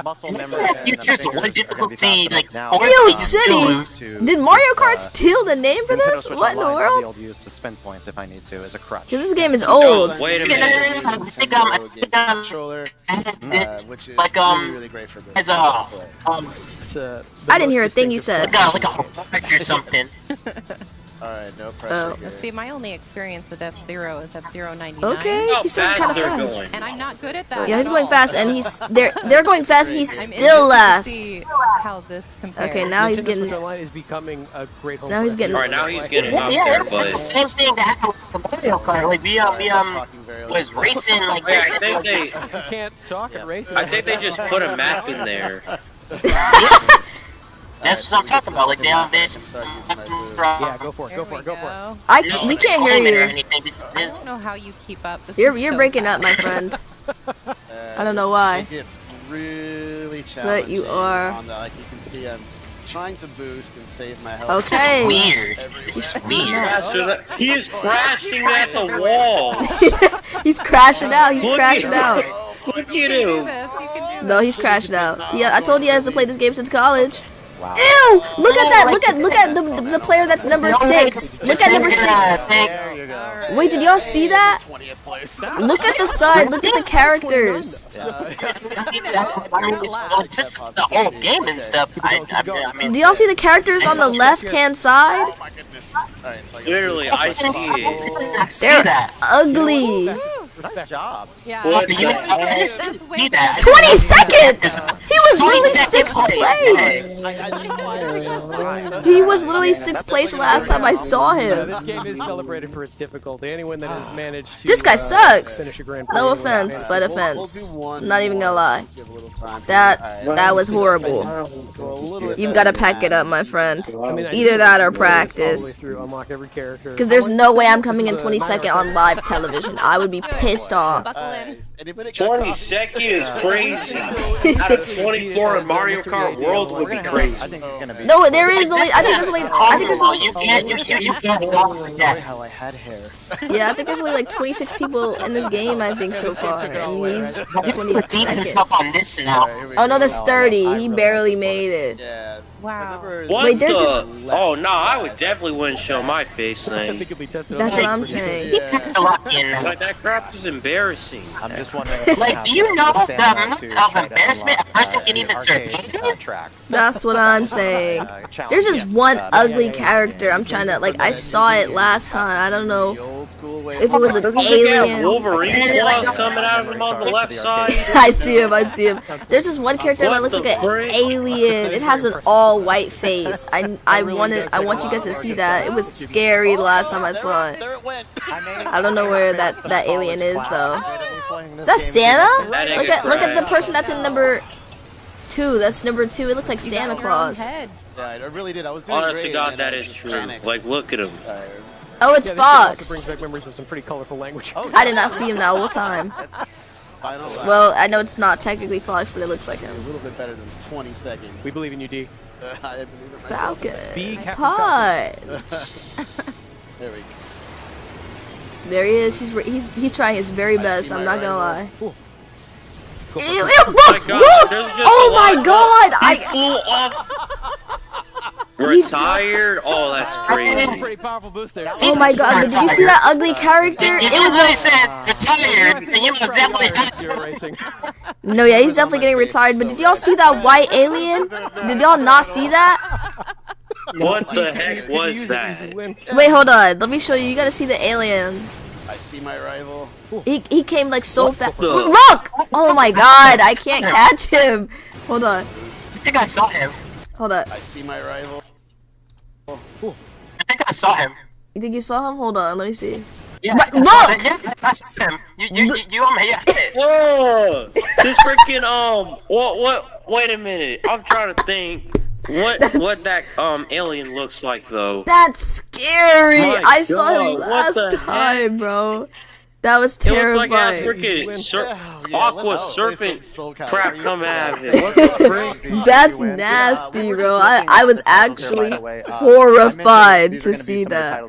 Muscle memory. You choose one difficulty, like, Ew, City! Did Mario Kart steal the name for this? What in the world? Use to spend points if I need to as a crutch. Because this game is old. Wait a minute. I think controller, which is like really great for this. as I didn't hear a thing you said. like a horse or something. Alright, no pressure. Oh. See, my only experience with F-Zero is F-Zero 99. Okay, he's doing kind of fast. And I'm not good at that. Yeah, he's at going all. fast, and they're going fast, and he's I'm still interested to last. see how this compares. Okay, now he's Nintendo getting. Switch Online is becoming a great home. Now he's getting. Alright, now he's getting up Yeah, there, it's the but same thing that happened with the Mario Kart. Like we was racing like yeah, I think they. You can't talk and race. I think they just put a map in there. That's what I'm talking about. Like they have this. Yeah, go for it. Go for it. Go for it. We can't hear you. I don't know how you keep up. This You're is so breaking up, fast. my friend. I don't know why. It gets really challenging. But you are. On the, like you can see, I'm trying to boost and save my health. Okay. Weird. This is weird. He is crashing at the wall. He's crashing out. He's crashing out. Look at him. No, he's crashed out. Yeah, I told you he has to play this game since college. Wow. Ew! Look at that! Look at the player that's number 6. Look at number 6. There you go. Wait, did y'all see that? Look at the side. Look at the characters. I mean, it's just the whole game and stuff. I mean, Do y'all see the characters on the left-hand side? Literally, I see it. They're ugly. Nice job. Yeah. What you the? see that. 20 seconds! He was literally 6th place! He was literally 6th place last time I saw him. This game is celebrated for its difficulty. Anyone that has managed to This guy sucks. finish a Grand Prix No will offense, have- but offense. I'm not even gonna lie. That was horrible. You've got to pack it up, my friend. Either that or practice. Because there's no way I'm coming in 22nd on live television. I would be pissed off. 22nd is crazy. Out of 24 in Mario Kart World would be crazy. No, there is only. I think there's only. You can't forget how I had hair. Yeah, I think there's only like 26 people in this game. I think so far, and he's deep and 22nd. stuff on this now. Oh no, there's 30. He barely made it. Yeah. Wow. What Wait, there's the? this. Oh no, I would definitely wouldn't show my face thing. That's what I'm saying. It's a lot, you know. Like that crap is embarrassing. I'm just wondering. Like, do you know the amount of embarrassment a person can even survive? That's what I'm saying. There's just one ugly character. I'm trying to like. I saw it last time. I don't know if it was an alien. Wolverine claws coming out of him on the left side. I see him. I see him. There's this one character that looks like an alien. It has an all-white face. I want you guys to see that. It was scary the last time I saw it. I don't know where that alien is though. Is that Santa? Look at the person that's in number 2. That's number 2. It looks like Santa Claus. Yeah, I really did. I was doing Honest to great, God, and that then I is just true. panicked. Like, look at him. Oh, it's Yeah, this game also brings Fox. back memories of some pretty colorful language. I did not see him that whole time. Well, I know it's not technically Fox, but it looks like him. A little bit better than 20 seconds. We believe in you, D. I believe it myself. Falcon. Punch. There we go. There he is. He's trying his very best. I'm not gonna lie. Ew, ew, look! Oh my God! He flew off. Retired? Oh, that's crazy. Pretty powerful boost there. Oh my God! But did you see that ugly character? It It was was said retired, and you must definitely You're racing. no, yeah, he's definitely getting retired. But did y'all see that white alien? Did y'all not see that? What the heck was that? Wait, hold on. Let me show you. You gotta see the alien. I see my rival. He came like so fast. the- Look! Oh my God! I can't catch him. Hold on. I think I saw him. Hold on. I see my rival. I think I saw him. You think you saw him? Hold on. Let me see. Yeah, But I saw look! him. Yeah, I saw him. You on me? Yeah. Whoa! This freaking what? Wait a minute. I'm trying to think. What that alien looks like though. That's scary. My I saw him God, what last the time, bro. That was It looks like that terrifying. freaking aqua serpent crap come out of it. What the frick? That's nasty, bro. I was actually horrified to see that.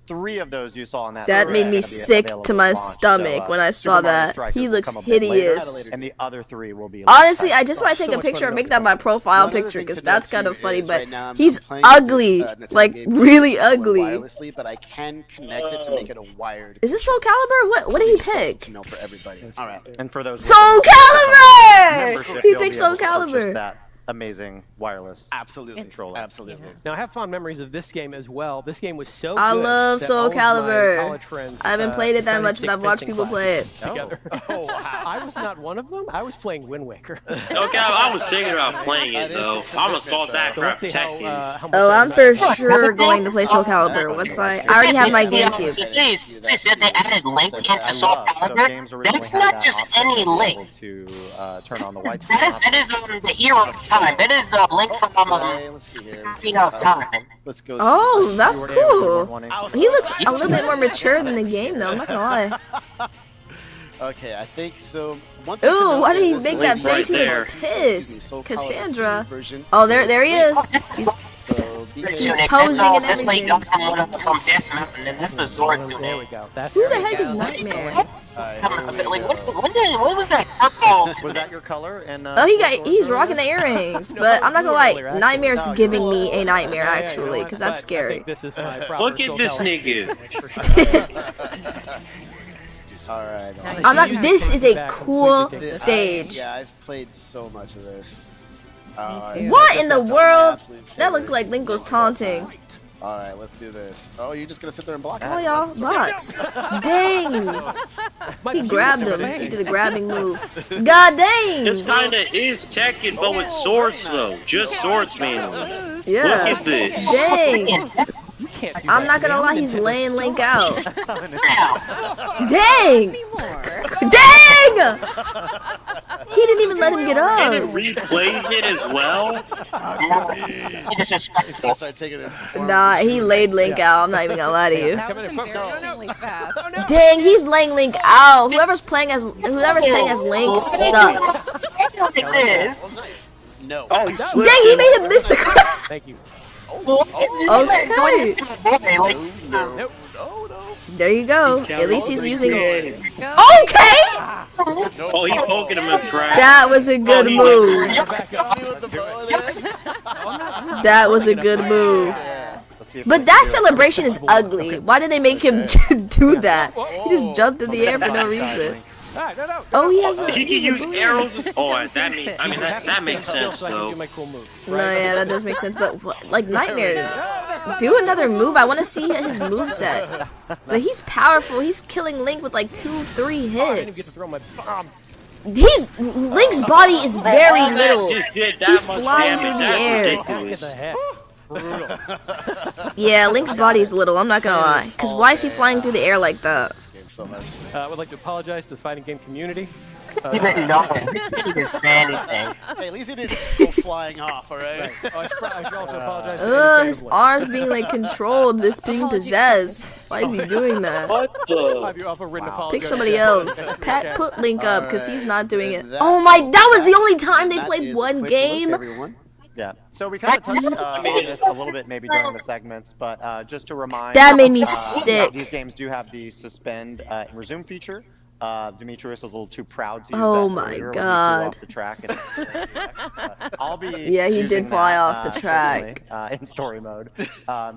Three of those you saw in that. That made me sick to my stomach when I saw that. He looks hideous. And the other three will be. Honestly, I just want to take a picture and make that my profile picture because that's kind of funny. But he's ugly, like really ugly. Wirelessly, but I can connect it to make it a wired. Is this Soul Calibur? What did he pick? To know for everybody. All right. And for those. Soul Calibur! He picked Soul Calibur. Amazing wireless controller. Absolutely. Now I have fond memories of this game as well. This game was so I good love that Soul all of my Calibur. college friends, I haven't played it that decided much, to but take I've watched fencing people play it. classes together. Oh wow! I was not one of them. I was playing Wind Waker. Okay, I was thinking about playing it though. I'm gonna start that So crap let's see how much Oh, I I'm for sure going to play Soul Calibur. Once I already have my GameCube. They said they added Link into Soul Calibur. That's not just any Link. To turn on the white. That is the hero of time. That is the Link from Hero of Time. Let's go. Oh, that's cool. He looks a little bit more mature than the game, though. I'm not gonna lie. Okay, I think so. One thing to Ooh, note why did he is make this that face? He there. looked pissed. Soul Calibur Cassandra. 2 version. Oh, there he is. He's So He's posing and That's why everything. you got from Death Mountain, and that's the Zord tunic. There we go. Who the heck is Nightmare? What was that purple? Was that your color? And Oh, he's rocking the earrings. But I'm not gonna lie, Nightmare's giving me a nightmare actually, because that's scary. This is my proper Look at Soul this Calibur. nigga. Alright. I'm not. This is a cool This- stage. Yeah, I've played so much of this. What in the world? That looked like Link was taunting. Alright, let's do this. Oh, you're just gonna sit there and block it? Oh, y'all, box. Dang. He grabbed him. He did a grabbing move. God dang. This kinda is Tekken, but with swords though. Just swords mainly. Yeah. Look at this. Dang. I'm not gonna lie, he's laying Link out. Dang! Dang! He didn't even let him get And it up. replays it as well. Nah, he laid Link out. I'm not even gonna lie to you. That was embarrassingly fast. Dang, he's laying Link out. Whoever's playing as Link sucks. Like this. No. Oh, he Dang, he made him miss the crowd. Thank you. Okay. Nope. There you go. At least he's using. Okay. Oh, he poking him in trash. That was a good move. That was a good move. But that celebration is ugly. Why did they make him do that? He just jumped in the air for no reason. Oh, he has a. He can use arrows. Oh, that makes sense though. No, yeah, that does make sense. But like Nightmare, do another move. I want to see his moveset. But he's powerful. He's killing Link with like 2-3 hits. Link's body is very little. He's flying through the air. Yeah, Link's body is little. I'm not gonna lie. Cause why is he flying through the air like that? I would like to apologize to the fighting game community. He didn't know. He didn't say anything. Hey, at least he didn't go flying off, alright? I should also apologize to His arms being like controlled. It's being possessed. Why is he doing that? What the? Pick somebody else. Put Link up because he's not doing it. Oh my! That was the only time they played one game. Yeah, so we kind of touched on this a little bit maybe during the segments, but just to remind... That made me sick. These games do have the suspend and resume feature. Demetrius was a little too proud to use Oh that my earlier God. when he flew off the track. And, I'll be Yeah, he did fly off the track. in story mode.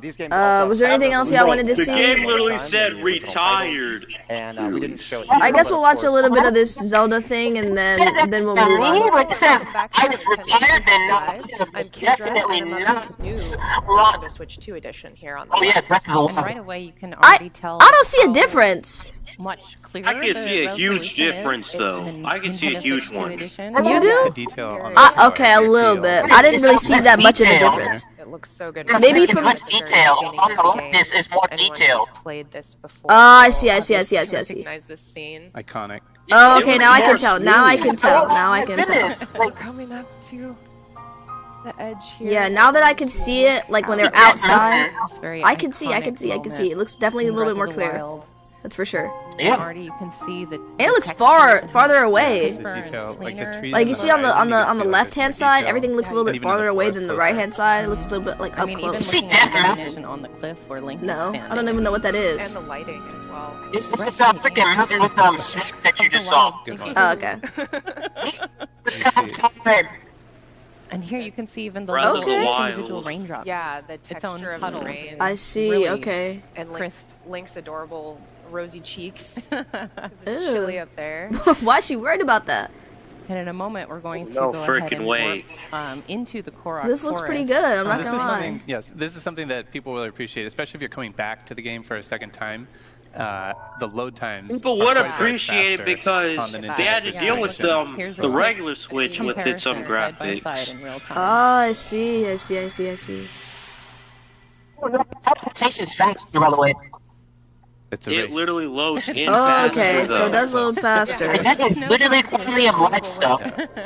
These games was there anything else y'all wanted to The see? game literally said retired. And we didn't show it. I guess we'll watch a little bit of this Zelda thing and then we'll move on. It says I was retired, then I'm definitely not. Nintendo Switch 2 edition here on the Oh yeah, Breath of the Wild. Right away, you can already tell. I don't see a difference. Much clearer. I can see a huge resolution is. difference It's though. the I can see a Nintendo huge Switch 2 one. edition. You do? The detail on Okay, a little bit. I didn't really see that much of a difference. It looks so good. Maybe It's from- less detail. On the left, this is more detail. Played this before. Oh, I see. Recognize this scene. Iconic. Oh, okay, now I can tell. Now I can tell. We're coming up to the edge here. Yeah, now that I can see it, like when they're outside, It's very I can see. iconic It looks definitely a little bit more Breath of the clear. Wild. That's for sure. And already you can see the. It looks farther away. The detail, like the trees. Like you see on the horizon, left hand side, detail. everything looks a little bit And even in farther the away forest than the closer. right hand side. It looks a little bit like I up mean, close. even looking at the illumination on the cliff where Link is No, standing. I don't even know what that And is. the lighting as well. This is a freaking mountain with smoke that you just saw. Oh, okay. And here you can see even the Breath of the little Wild. individual raindrops. Yeah, the Its own texture of puddle. the rain. I see. Really Okay. And Link's adorable rosy cheeks. 'Cause it's Ew. chilly up there. Why is she worried about that? And in a moment, we're going to No go ahead frickin' and way. warp, into the Korok This looks pretty forest. good. I'm not This gonna is lie. something. Yes, this is something that people really appreciate, especially if you're coming back to the game for a second time. The load times. People are would quite a bit appreciate it faster because on the they Nintendo had to Switch deal with version. Here's the a regular Switch with its comparison side by graphics. side in real time. Oh, I see. I see. I see. I see. Tastes faster, by the way. It's a It race. literally loads in Oh, faster, okay. So though. it does load faster. It's literally quality of life stuff.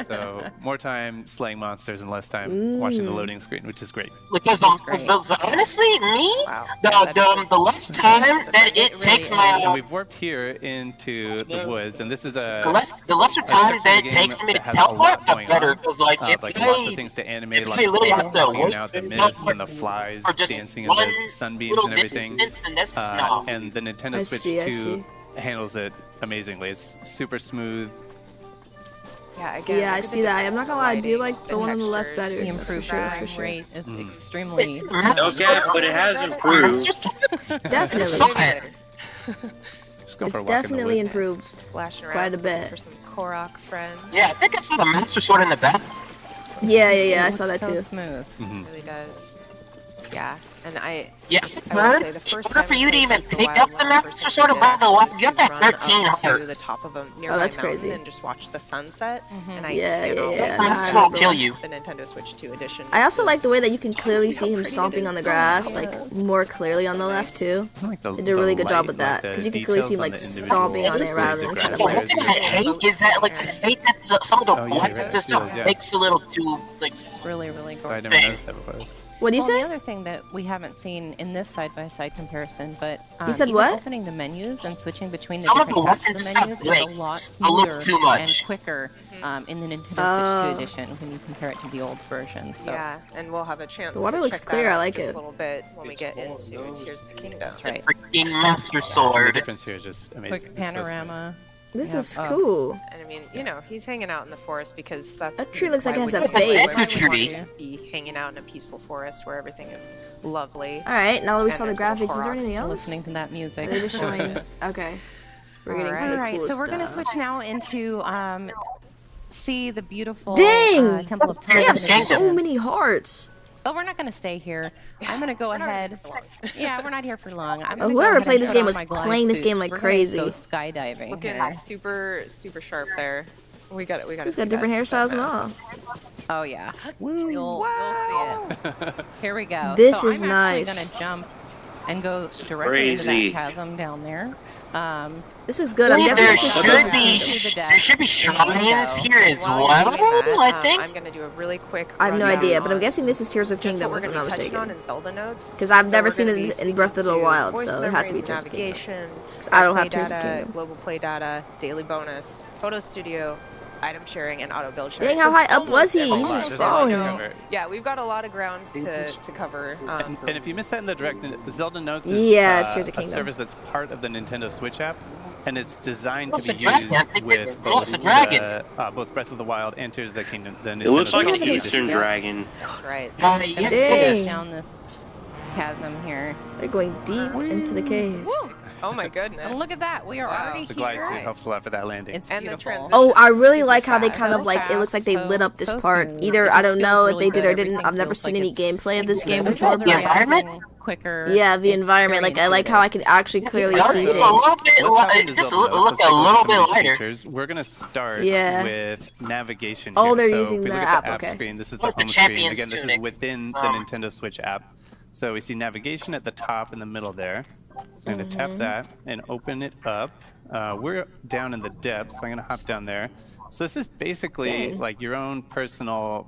So more time slaying monsters and less time watching the loading screen, which is great. Because honestly, the less time that it takes And my we've warped here into the woods, and this is a the lesser time that it takes for me to teleport, the better. Because like if like I lots of things to animate, lots I of literally people have to walking wait out, the to mist and the teleport flies for just dancing in one the sunbeams little and everything. distance, and that's no. And the Nintendo I Switch see, I 2 see. handles it amazingly. It's super smooth. Yeah, again. Yeah, I look at see the that. I'm not gonna lie. I do lighting, like the one on the left textures, better. The That's for improved sure. That's for frame sure. rate is extremely. Okay, but it has improved. Definitely. Just go It's for a walk in the definitely woods. improved Splashing around quite a bit. for some Korok friends. Yeah, I think I saw the Master Sword in the back. Yeah, yeah, yeah. I saw that so too. smooth. It really does. Yeah, and I Yeah, I will say the in first order time for I you to played even Breath of the pick Wild, up one the of the Master first Sword things by I the way, you have to run have up 13 to hearts. the top of a nearby that's mountain crazy. and just watch the sunset. And I Yeah, cannot yeah, wait yeah. to Nah, This I will remember. kill you. the Nintendo Switch 2 edition. I also So like the way that you can clearly how see him pretty it stomping is. on the grass, like more clearly on the left too. It's like They did a really good job with that because you can clearly see him like stomping on it rather than kind of The like. one thing I hate is that like I hate that some of the Oh, yeah, light right. just Yeah. makes a little too like. Really, really I gorgeous. never noticed that before. What do you Well, say? the other thing that we haven't seen in this side-by-side comparison, but You said even what? opening the menus and switching between the Some of different the parts of weapons the have menus is a lot breaks a little smoother too much. and quicker in the Nintendo Oh. Switch 2 edition when you compare it to the old version. So yeah, and we'll have a chance The water to looks check clear, that I out like just it. a little bit when we get into Tears of the Kingdom. that's right. Freaking Master The Sword. difference here is just amazing. Quick It's so smooth. panorama. This Yeah. is cool. And I mean, you know, he's hanging out in the forest because that's That tree looks like it why has a would you- base. why would you Tree. want to be hanging out in a peaceful forest where everything is lovely. All right, now that we And saw the there's little graphics, is there Koroks anything else? Listening to that music. Are they just showing? Okay, we're getting to the All right, cool so we're gonna stuff. switch now into see the beautiful Dang! Temple of They Time. have so many hearts. But we're not going to stay here. I'm going to go ahead. Yeah, we're not here for long. I'm gonna Whoever go ahead played and this put game on was my glide playing this suit. game like We're crazy. Gonna go skydiving. Looking here. super sharp there. We got it. We got He's got different hairstyles and all. Oh yeah. You'll see it. Here we go. This so is I'm nice. actually gonna jump and go directly into Crazy. that chasm down there. This is good. I'm guessing There this is should be shrines here as well. I think. I'm gonna do a really quick. I have no rundown idea, but I'm on guessing this is Tears of just Kingdom, what if we're I'm gonna not be touching on mistaken. in Zelda notes. Because I've So never we're seen gonna this be in speaking Breath of the to Wild, voice so it has to be memories, Tears of Kingdom. navigation, 'Cause I don't play have Tears of data, Kingdom. global play data, daily bonus, photo studio, item sharing, and auto build sharing. Dang, how So high up was he? almost He's just There's a lot to falling. cover. Yeah, we've got a lot of grounds to cover. And if you missed that in the direct, the Zelda Notes is Yeah, it's Tears of a Kingdom. service that's part of the Nintendo Switch app, and it's designed to Looks be a dragon. used with It looks both, a dragon. both Breath of the Wild and Tears of the Kingdom. The It Nintendo looks like Switch an edition. Eastern dragon. That's right. And Yes, we're it Dang. is. down this chasm here. They're going deep into the caves. Oh my goodness. And look at that. We are already The glide here. suit helps a lot for that landing. It's And the beautiful. transition. Oh, I really Super like how they fast. kind of So like, it looks like they fast, lit up this so part. smooth. Either, It I just don't feels know if really they did or good. didn't. Everything I've never feels seen like any it's gameplay of this game the before, visuals are The but environment? reacting quicker. yeah, the It's environment, very like I like how I can actually clearly It see looks a things. little bit, Let's hop it into just Zelda Notes. look Let's a take a look little at bit some of these lighter. features. We're gonna start Yeah. with navigation. Oh, here. they're So using if we the look app, at the app okay. screen, this is the What's the home screen. champion's Again, this is tunic? within the Nintendo Switch app. So we see navigation at the top in the middle there. So I'm going to tap that and open it up. We're down in the depths, so I'm going to hop down there. So this is basically like your own personal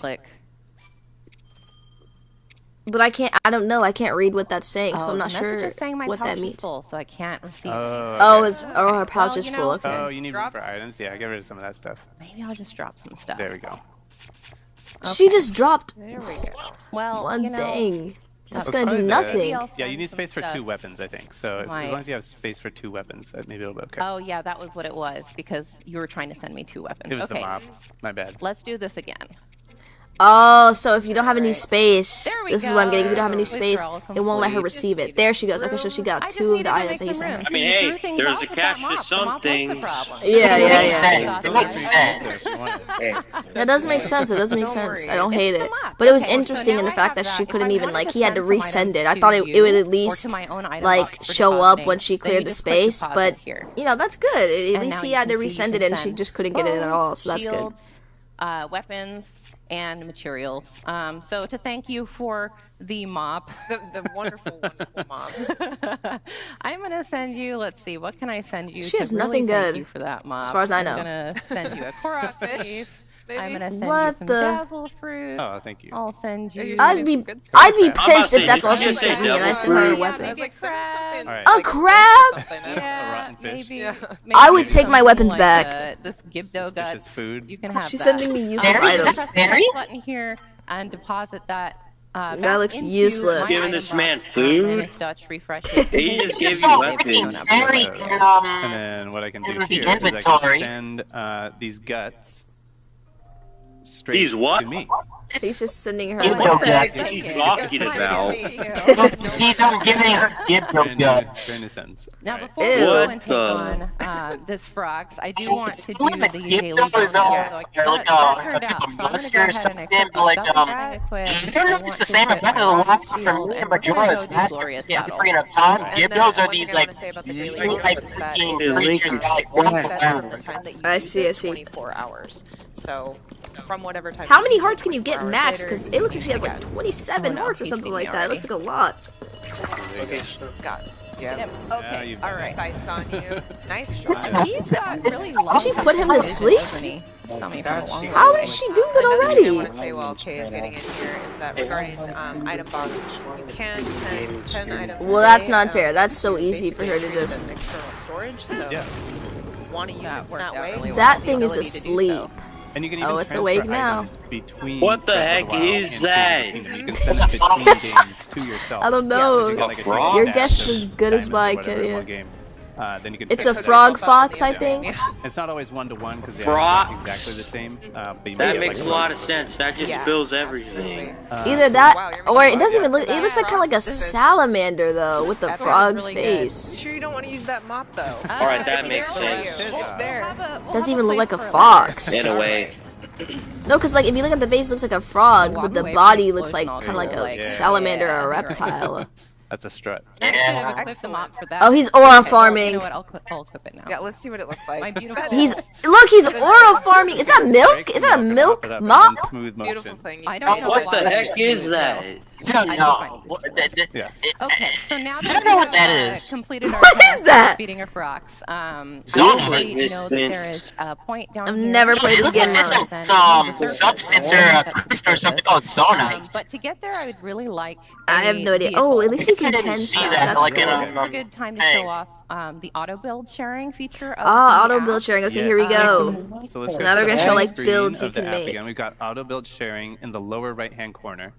click. But I can't. I don't know. I can't read what that's saying, so I'm not the sure message is saying my what pouch that is means. full, so I can't receive. Oh, her pouch is full. Okay. Oh, you need room for items? Yeah, get rid of some of that stuff. Maybe I'll just drop some stuff. There we go. She just dropped. There we go. Well, one thing. That's So gonna do probably nothing. Yeah, you need space for stuff. 2 weapons, I think. So as long as you have space for 2 weapons, maybe it'll be okay. Oh yeah, that was what it was because you were trying to send me 2 weapons. It was okay. the mop. My bad. Let's do this again. Oh, so if you don't have any space, we this is what I'm getting. If you don't have any Please space, roll it won't let her complete. receive it. There she goes. Okay, so she got 2 of the items that he sent her. I mean, hey, there's a catch to some things. Yeah. It makes sense. That does make sense. It does make sense. I don't hate it. But it was interesting in the fact that she couldn't even, like, he had to resend it. I thought it would at least, like, show up when she cleared the space. But, you know, that's good. At least he had to resend it and she just couldn't get it at all. So that's good. Weapons and materials. So to thank you for the mop, the wonderful, wonderful mop. I'm gonna send you. Let's see, what can I send you? She has to really nothing thank good, you for that mop. as far as I know. I'm gonna send you a Korok leaf. I'm gonna send you What some the- dazzle fruit. Oh, thank you. I'll send you. I'd be pissed if that's all she sent me and I sent her a weapon. Maybe a crab. All right. A crab? Yeah, rotten fish. maybe. I would take my weapons like back. This Gibdo guts. Food. You can have She's that. sending me useless Very items. Press the button here and deposit that. That looks into useless. my Giving item this man box, food? and if Dutch refreshes, He just gave So, you weapons. very, And then what I can do the here is I can inventory. send these guts straight These what? to me. He's just sending her Give a no weapon. guts. What is he talking about? See someone giving her give no Brand new guts. sentence. Now, Right. before we Ew. go What and take the- on this frogs, I do want to do the Give daily those bonus. like That a turned out. type So of I'm gonna monster go or ahead and something, equip but like the I don't know if it's the same as the one from me and Majora's Mask. Yeah, if you bring enough time, Gibdos are these like freaking creatures that like walk around. The time that you I use see, it, I see. 24 hours. So from whatever time. How you many use it, hearts can you 24 get hours max? later, Because it looks like she has like again. 27 no, hearts or he's something seen like me that. It looks like a lot. Okay, Got it. Yeah. Okay. Okay. All right. Sights on you. Nice Listen, shot. He's got really long. She put him to sleep? Tell me from a long How way. did she do that Another thing I already? want to say while Kay is getting in here is that regarding item box, you can send 10 items. Well, a that's day, not fair. That's so easy for her to basically treat it as just. an external storage. So Yeah. want to use it that way. That thing is asleep. And you can even Oh, it's transfer awake now. items between What the Breath of heck Wild is and Tears of that? the Kingdom. You can send it between games to yourself. I don't Yeah, know. if you got, like, A frog? Your dash guess is of as good as diamonds or mine, whatever in Kenya. one game, then you can It's pick a up frog those. fox, I Yeah. think. It's not always one-to-one because they Frog? aren't exactly the same. But you That might makes get, a like, lot of sense. That just spills everything. Either that, or it doesn't even look. It looks like kind of like a salamander though, with the That's frog really face. You sure you don't want to use that mop though? All right, that makes sense. It's there. Doesn't even look like a fox. In a way. No, because like if you look at the face, it looks like a frog, but the body looks like kind of like a Yeah. salamander or a reptile. That's a strut. Yeah. Equip the mop for that. Oh, he's aura You farming. know what? I'll equip it now. Yeah, let's see what it looks like. My beautiful. He's aura farming. Is that milk? Is that a milk Pop it up in mop? one smooth motion. Beautiful thing. I don't know What the why. heck is that? No. Yeah. Okay, so now I that don't know what we've that is. completed our What task is that? of feeding her frogs, Zona we existence. know that there is a point down I've here. never played It this looks game. like there's Mom. some substance or a crystal or something called zonite. But to get there, I would really like. I have no idea. Oh, at least you can pen see stuff. that, That's like, good. in This is a good time to Hey. show off the auto build sharing feature. Of Ah, the auto app. build sharing. Okay, Yes. here we go. So let's So go now to they're the gonna show, home like, screen builds you of the can app make. Again, we've got auto build sharing in the lower right-hand corner.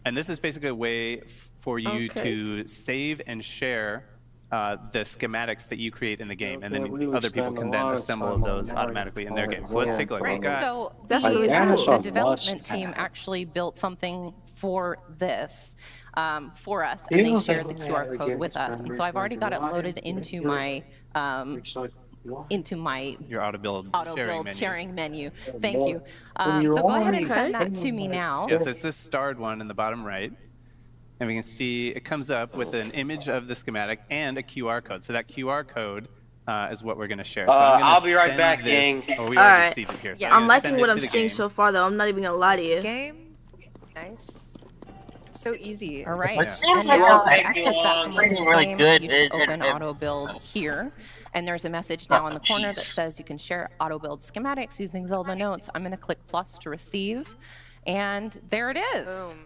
And this is basically a way for you Okay. to save and share the schematics that you create in the game, and then other people can then assemble those automatically in their game. So let's take a look. Right. We've got So That's the, really the cool. development team actually built something for this for us, and they shared the QR code with us. And so I've already got it loaded into my your auto build sharing menu. sharing menu. Thank you. So go ahead and send that to me now. Yeah, so it's this starred one in the bottom right. And we can see it comes up with an image of the schematic and a QR code. So that QR code is what we're going to share. So I'm gonna I'll be right send back, this- gang. Oh, we All already right. received it here. Yeah, So I'm gonna liking send what it I'm to the seeing game. so far, though. I'm not even gonna lie to you. Game. Nice. So easy. All right. It seems And like now it'll to take access you that long. from the Really game, good. you just It- open it- auto build here, and there's a message now in the corner that jeez. says you can share auto build schematics using Zelda Notes. I'm going to click plus to receive, and there it is. Boom.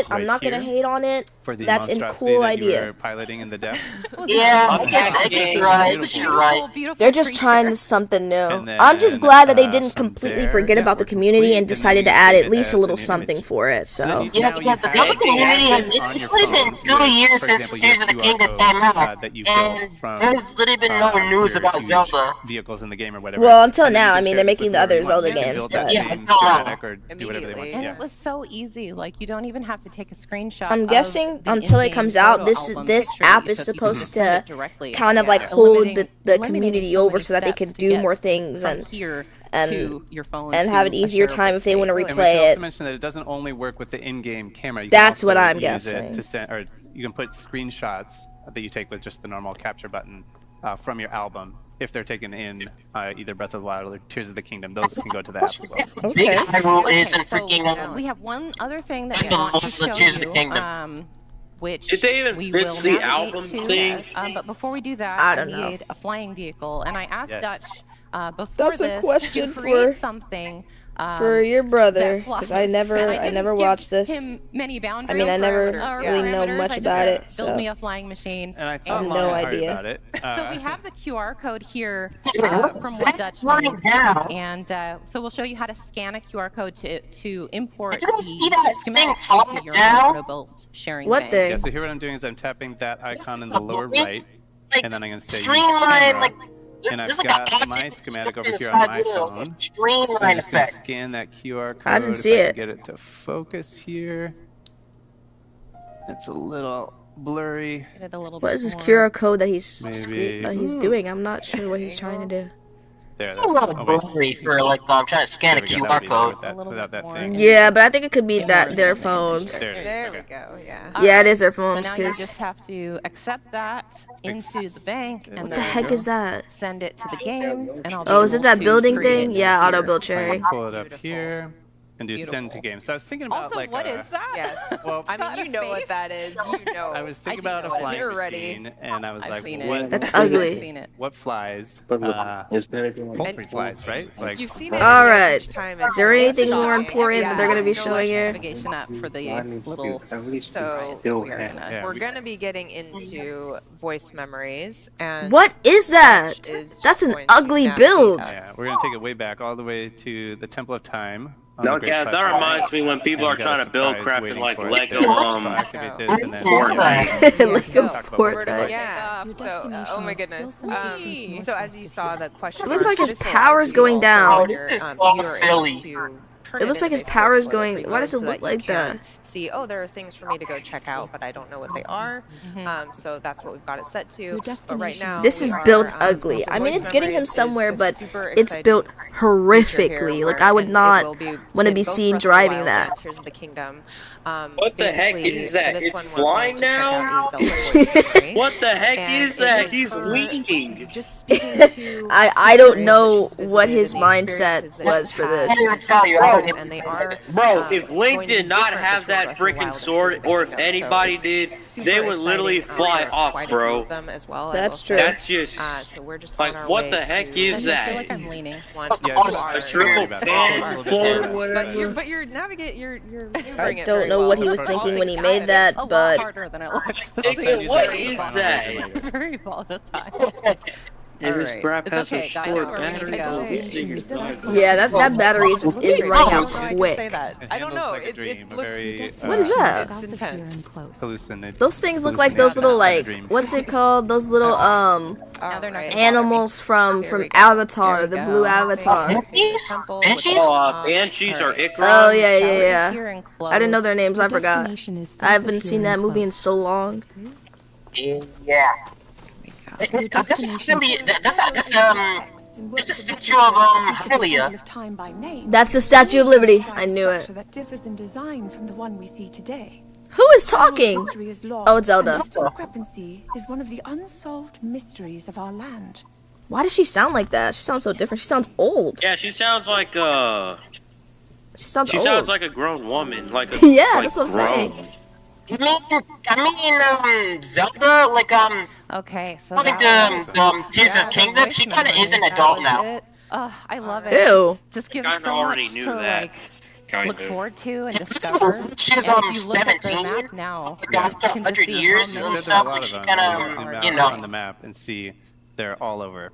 it. I'm right not gonna here hate on it. for the That's a monstrosity cool that you idea. were piloting in the depths. Yeah, I guess you're right. I guess you're right. They're just trying something new. And I'm just then, glad that they didn't from completely there, forget yeah, about the we're community complete, and and then decided you to add save at it least as a a little new something image. for it. So then So you- Yeah, now you because the have Zelda community it has on it's your only been phone 2 with, years for since example, your Tears of the QR Kingdom code, came out, that you built and from there's literally been no news your about huge Zelda. vehicles in the game or whatever. Well, until And then you now, can I mean, share they're this making with the whoever other you want. Zelda You can games, build that but same schematic or do whatever they want. And Yeah. it was so easy. Like, you don't even have to take a screenshot. I'm of guessing the until it in-game comes out, photo this album this picture that app you is took. You can supposed just send to it directly. kind of like Yeah. hold Eliminating the so community many over so that they steps could to do get more things from and here and to your phone and to have an a easier shareable time if they want to state. And we should replay also it. mention that it doesn't only work with the in-game camera. You That's can what also I'm use guessing. It to send, or you can put screenshots that you take with just the normal capture button from your album. If they're taken in either Breath of the Wild or Tears of the Kingdom, those can go to that as well. Big Hyrule is in so freaking. we have one other thing that we want to The Tears of show the you, Kingdom. which Did they even we fix will the navigate album to. thing? But before we do that, I I don't know. need a flying vehicle, and I asked Yes. Dutch before That's a this question to create for- something For your brother, that because flies. I never didn't watched give this. him many boundaries. I mean, I never or really know parameters. much I just about said, it, Build so me a flying machine. And I thought have long no and hard idea. about it. So we have the QR code here What's from what that Dutch running made, down? and so we'll show you how to scan a QR code to import Did you guys the see that thing schematics falling into your down? built sharing What bank. thing? Yeah, so here what I'm doing is I'm tapping that icon in the lower right, Like, and then I'm going to say use streamline, camera, like, and this I've is like got a my schematic over here inside on my little phone. So I'm streamline just going to effect. scan that QR code. I didn't if see I can it. get it to focus here. It's a little blurry. Get it a little What bit is this more. QR code that he's Maybe- doing? I'm not sure what he's trying to do. There, It's still a lot of blurry for like I'm trying to scan a There we go, QR that'd be better code. with that- A little without bit that more. thing. Yeah, but I think it could be that their phones. There it is. There okay. we go. Yeah. Yeah, it is their So phones. now you Cause just have to accept that into the bank, and what then the heck is that? send it to the game. And I'll be Oh, is it able that to building create thing? it Yeah, here. auto build So I'm sharing. gonna pull it up here and do send to Beautiful. game. So I was thinking about Also, like what a, is that? Yes. Well, I mean, you know what that is. You know. I was thinking do about a know it. flying You're ready. machine, and I was I've like, seen it. what? That's I've ugly. seen it. What flies? It's better than Poultry flies, right? Like You've seen it. All yeah, right. each time Is it's there like anything more shocking. important that they're gonna be Yeah. showing here? Navigation app for the little. So we are gonna. Yeah, we're we- gonna be getting into voice memories and What is that? is That's an going to ugly navigate build. us. Yeah, we're gonna take it way back, all the way to the Temple of Time. on No, the Great yeah, that Plateau. reminds me when people And are we got a trying to build surprise crap in waiting like for us Lego, there. So activate this and then Lego So, Fortnite. yeah. So, oh my goodness. So as you saw, the question. It looks like his this power's allows you going also down. Oh, this is you so are able silly. to turn It looks into like his basically power is spoiler-free going. Why does it mode so look that you like that? can See, oh, there are things for me to go check out, but I don't know what they are. So that's what we've got it set to. But right now, This we is are, built um, ugly. I mean, Voice it's getting him Memories is somewhere, a but super it's exciting built feature here horrifically. Like, where- I would and it not will be want to in be both seen Breath of the driving Wild that. and Tears of the Kingdom. What the heck Basically, is for that? this It's one, we're flying going to check out now? a Zelda voice memory. What the heck And is it that? is He's for leaning. Just speaking to I don't areas know that she's what visited his and the mindset experiences that was she's for had. this. I didn't tell you. I don't And they are, Bro, if going Link to be did not different have between that Breath of the freaking Wild and sword, Tears of the or if Kingdom. So anybody it's did, super they would literally exciting. fly There are off, quite a few bro. of them as well, I That's will true. say. That's just So we're just like, on our what way the heck to is I just feel that? like I'm leaning. one Yeah, to just our- a triple Triple fan fan floor, whatever. but you're you're maneuvering I it don't very know well. what he But was all thinking when he things made added, that, A lot but harder than it looks. Nigga, what is that? Very volatile. And this Alright. crap It's has a okay, guys, short we're gonna battery. go. Oh, these things are yeah, that battery is running out I can say quick. that. It I don't handles know. like a It dream, a looks very What is that? it's intense. hallucinate. Those things look like those little like what's it called? Those little Now they're not Alright. animals from There we go. Avatar, There the we blue go. Avatar. Banshees? Banshees? Oh, Banshees or Icarons? Oh yeah, yeah, Here yeah. and I didn't know close. their names. I forgot. I haven't seen that movie in so long. Yeah. That's a statue of Hylia. That's the Statue of Liberty. I knew it. That differs in design from the one we see today. Who is talking? History is long, Oh, it's Zelda. and this discrepancy is one of the unsolved mysteries of our land. Why does she sound like that? She sounds so different. She sounds old. Yeah, she sounds like She sounds she old. sounds like a grown woman. Like a, Yeah, like that's what I'm saying. I mean, Zelda, like, Okay, so like that was- Tears of the Kingdom, she kind of is an adult now. I love it. Ew. Just gives Kinda so already much knew to that. like Kind look of. forward to and discover. She's And if you look at the 17, map now, Yeah. you can just 100 see years how and many- stuff, There's a lot like of she them. kind You can zoom of, out you know. on the map and see they're all over.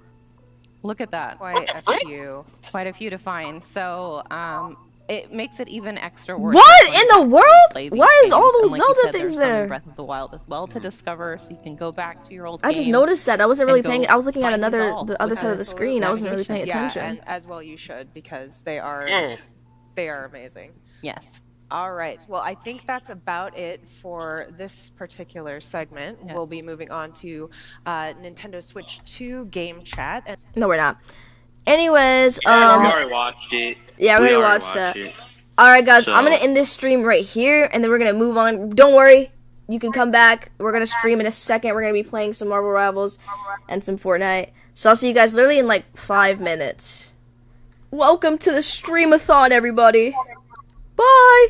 Look at that. Quite a few. Quite a few to find. So it makes it even extra worth What it in the world? Why is all those Zelda said, things there's some in there? Breath of the Wild as well to discover, so you can go back to your old I just game noticed that. I wasn't really and paying. go I was looking at find these the all other with side of the screen. I wasn't really paying attention. Yeah, and as well you should, because they are amazing. Yes. All right. Well, I think that's about it for this particular segment. Yeah. We'll be moving on to Nintendo Switch 2 game chat. And No, we're not. Anyways, we already watched it. Yeah, we already watched that. Alright, guys, I'm gonna end this stream right here, and then we're gonna move on. Don't worry, you can come back. We're gonna stream in a second. We're gonna be playing some Marvel Rivals and some Fortnite. So I'll see you guys literally in like 5 minutes. Welcome to the streamathon, everybody. Bye!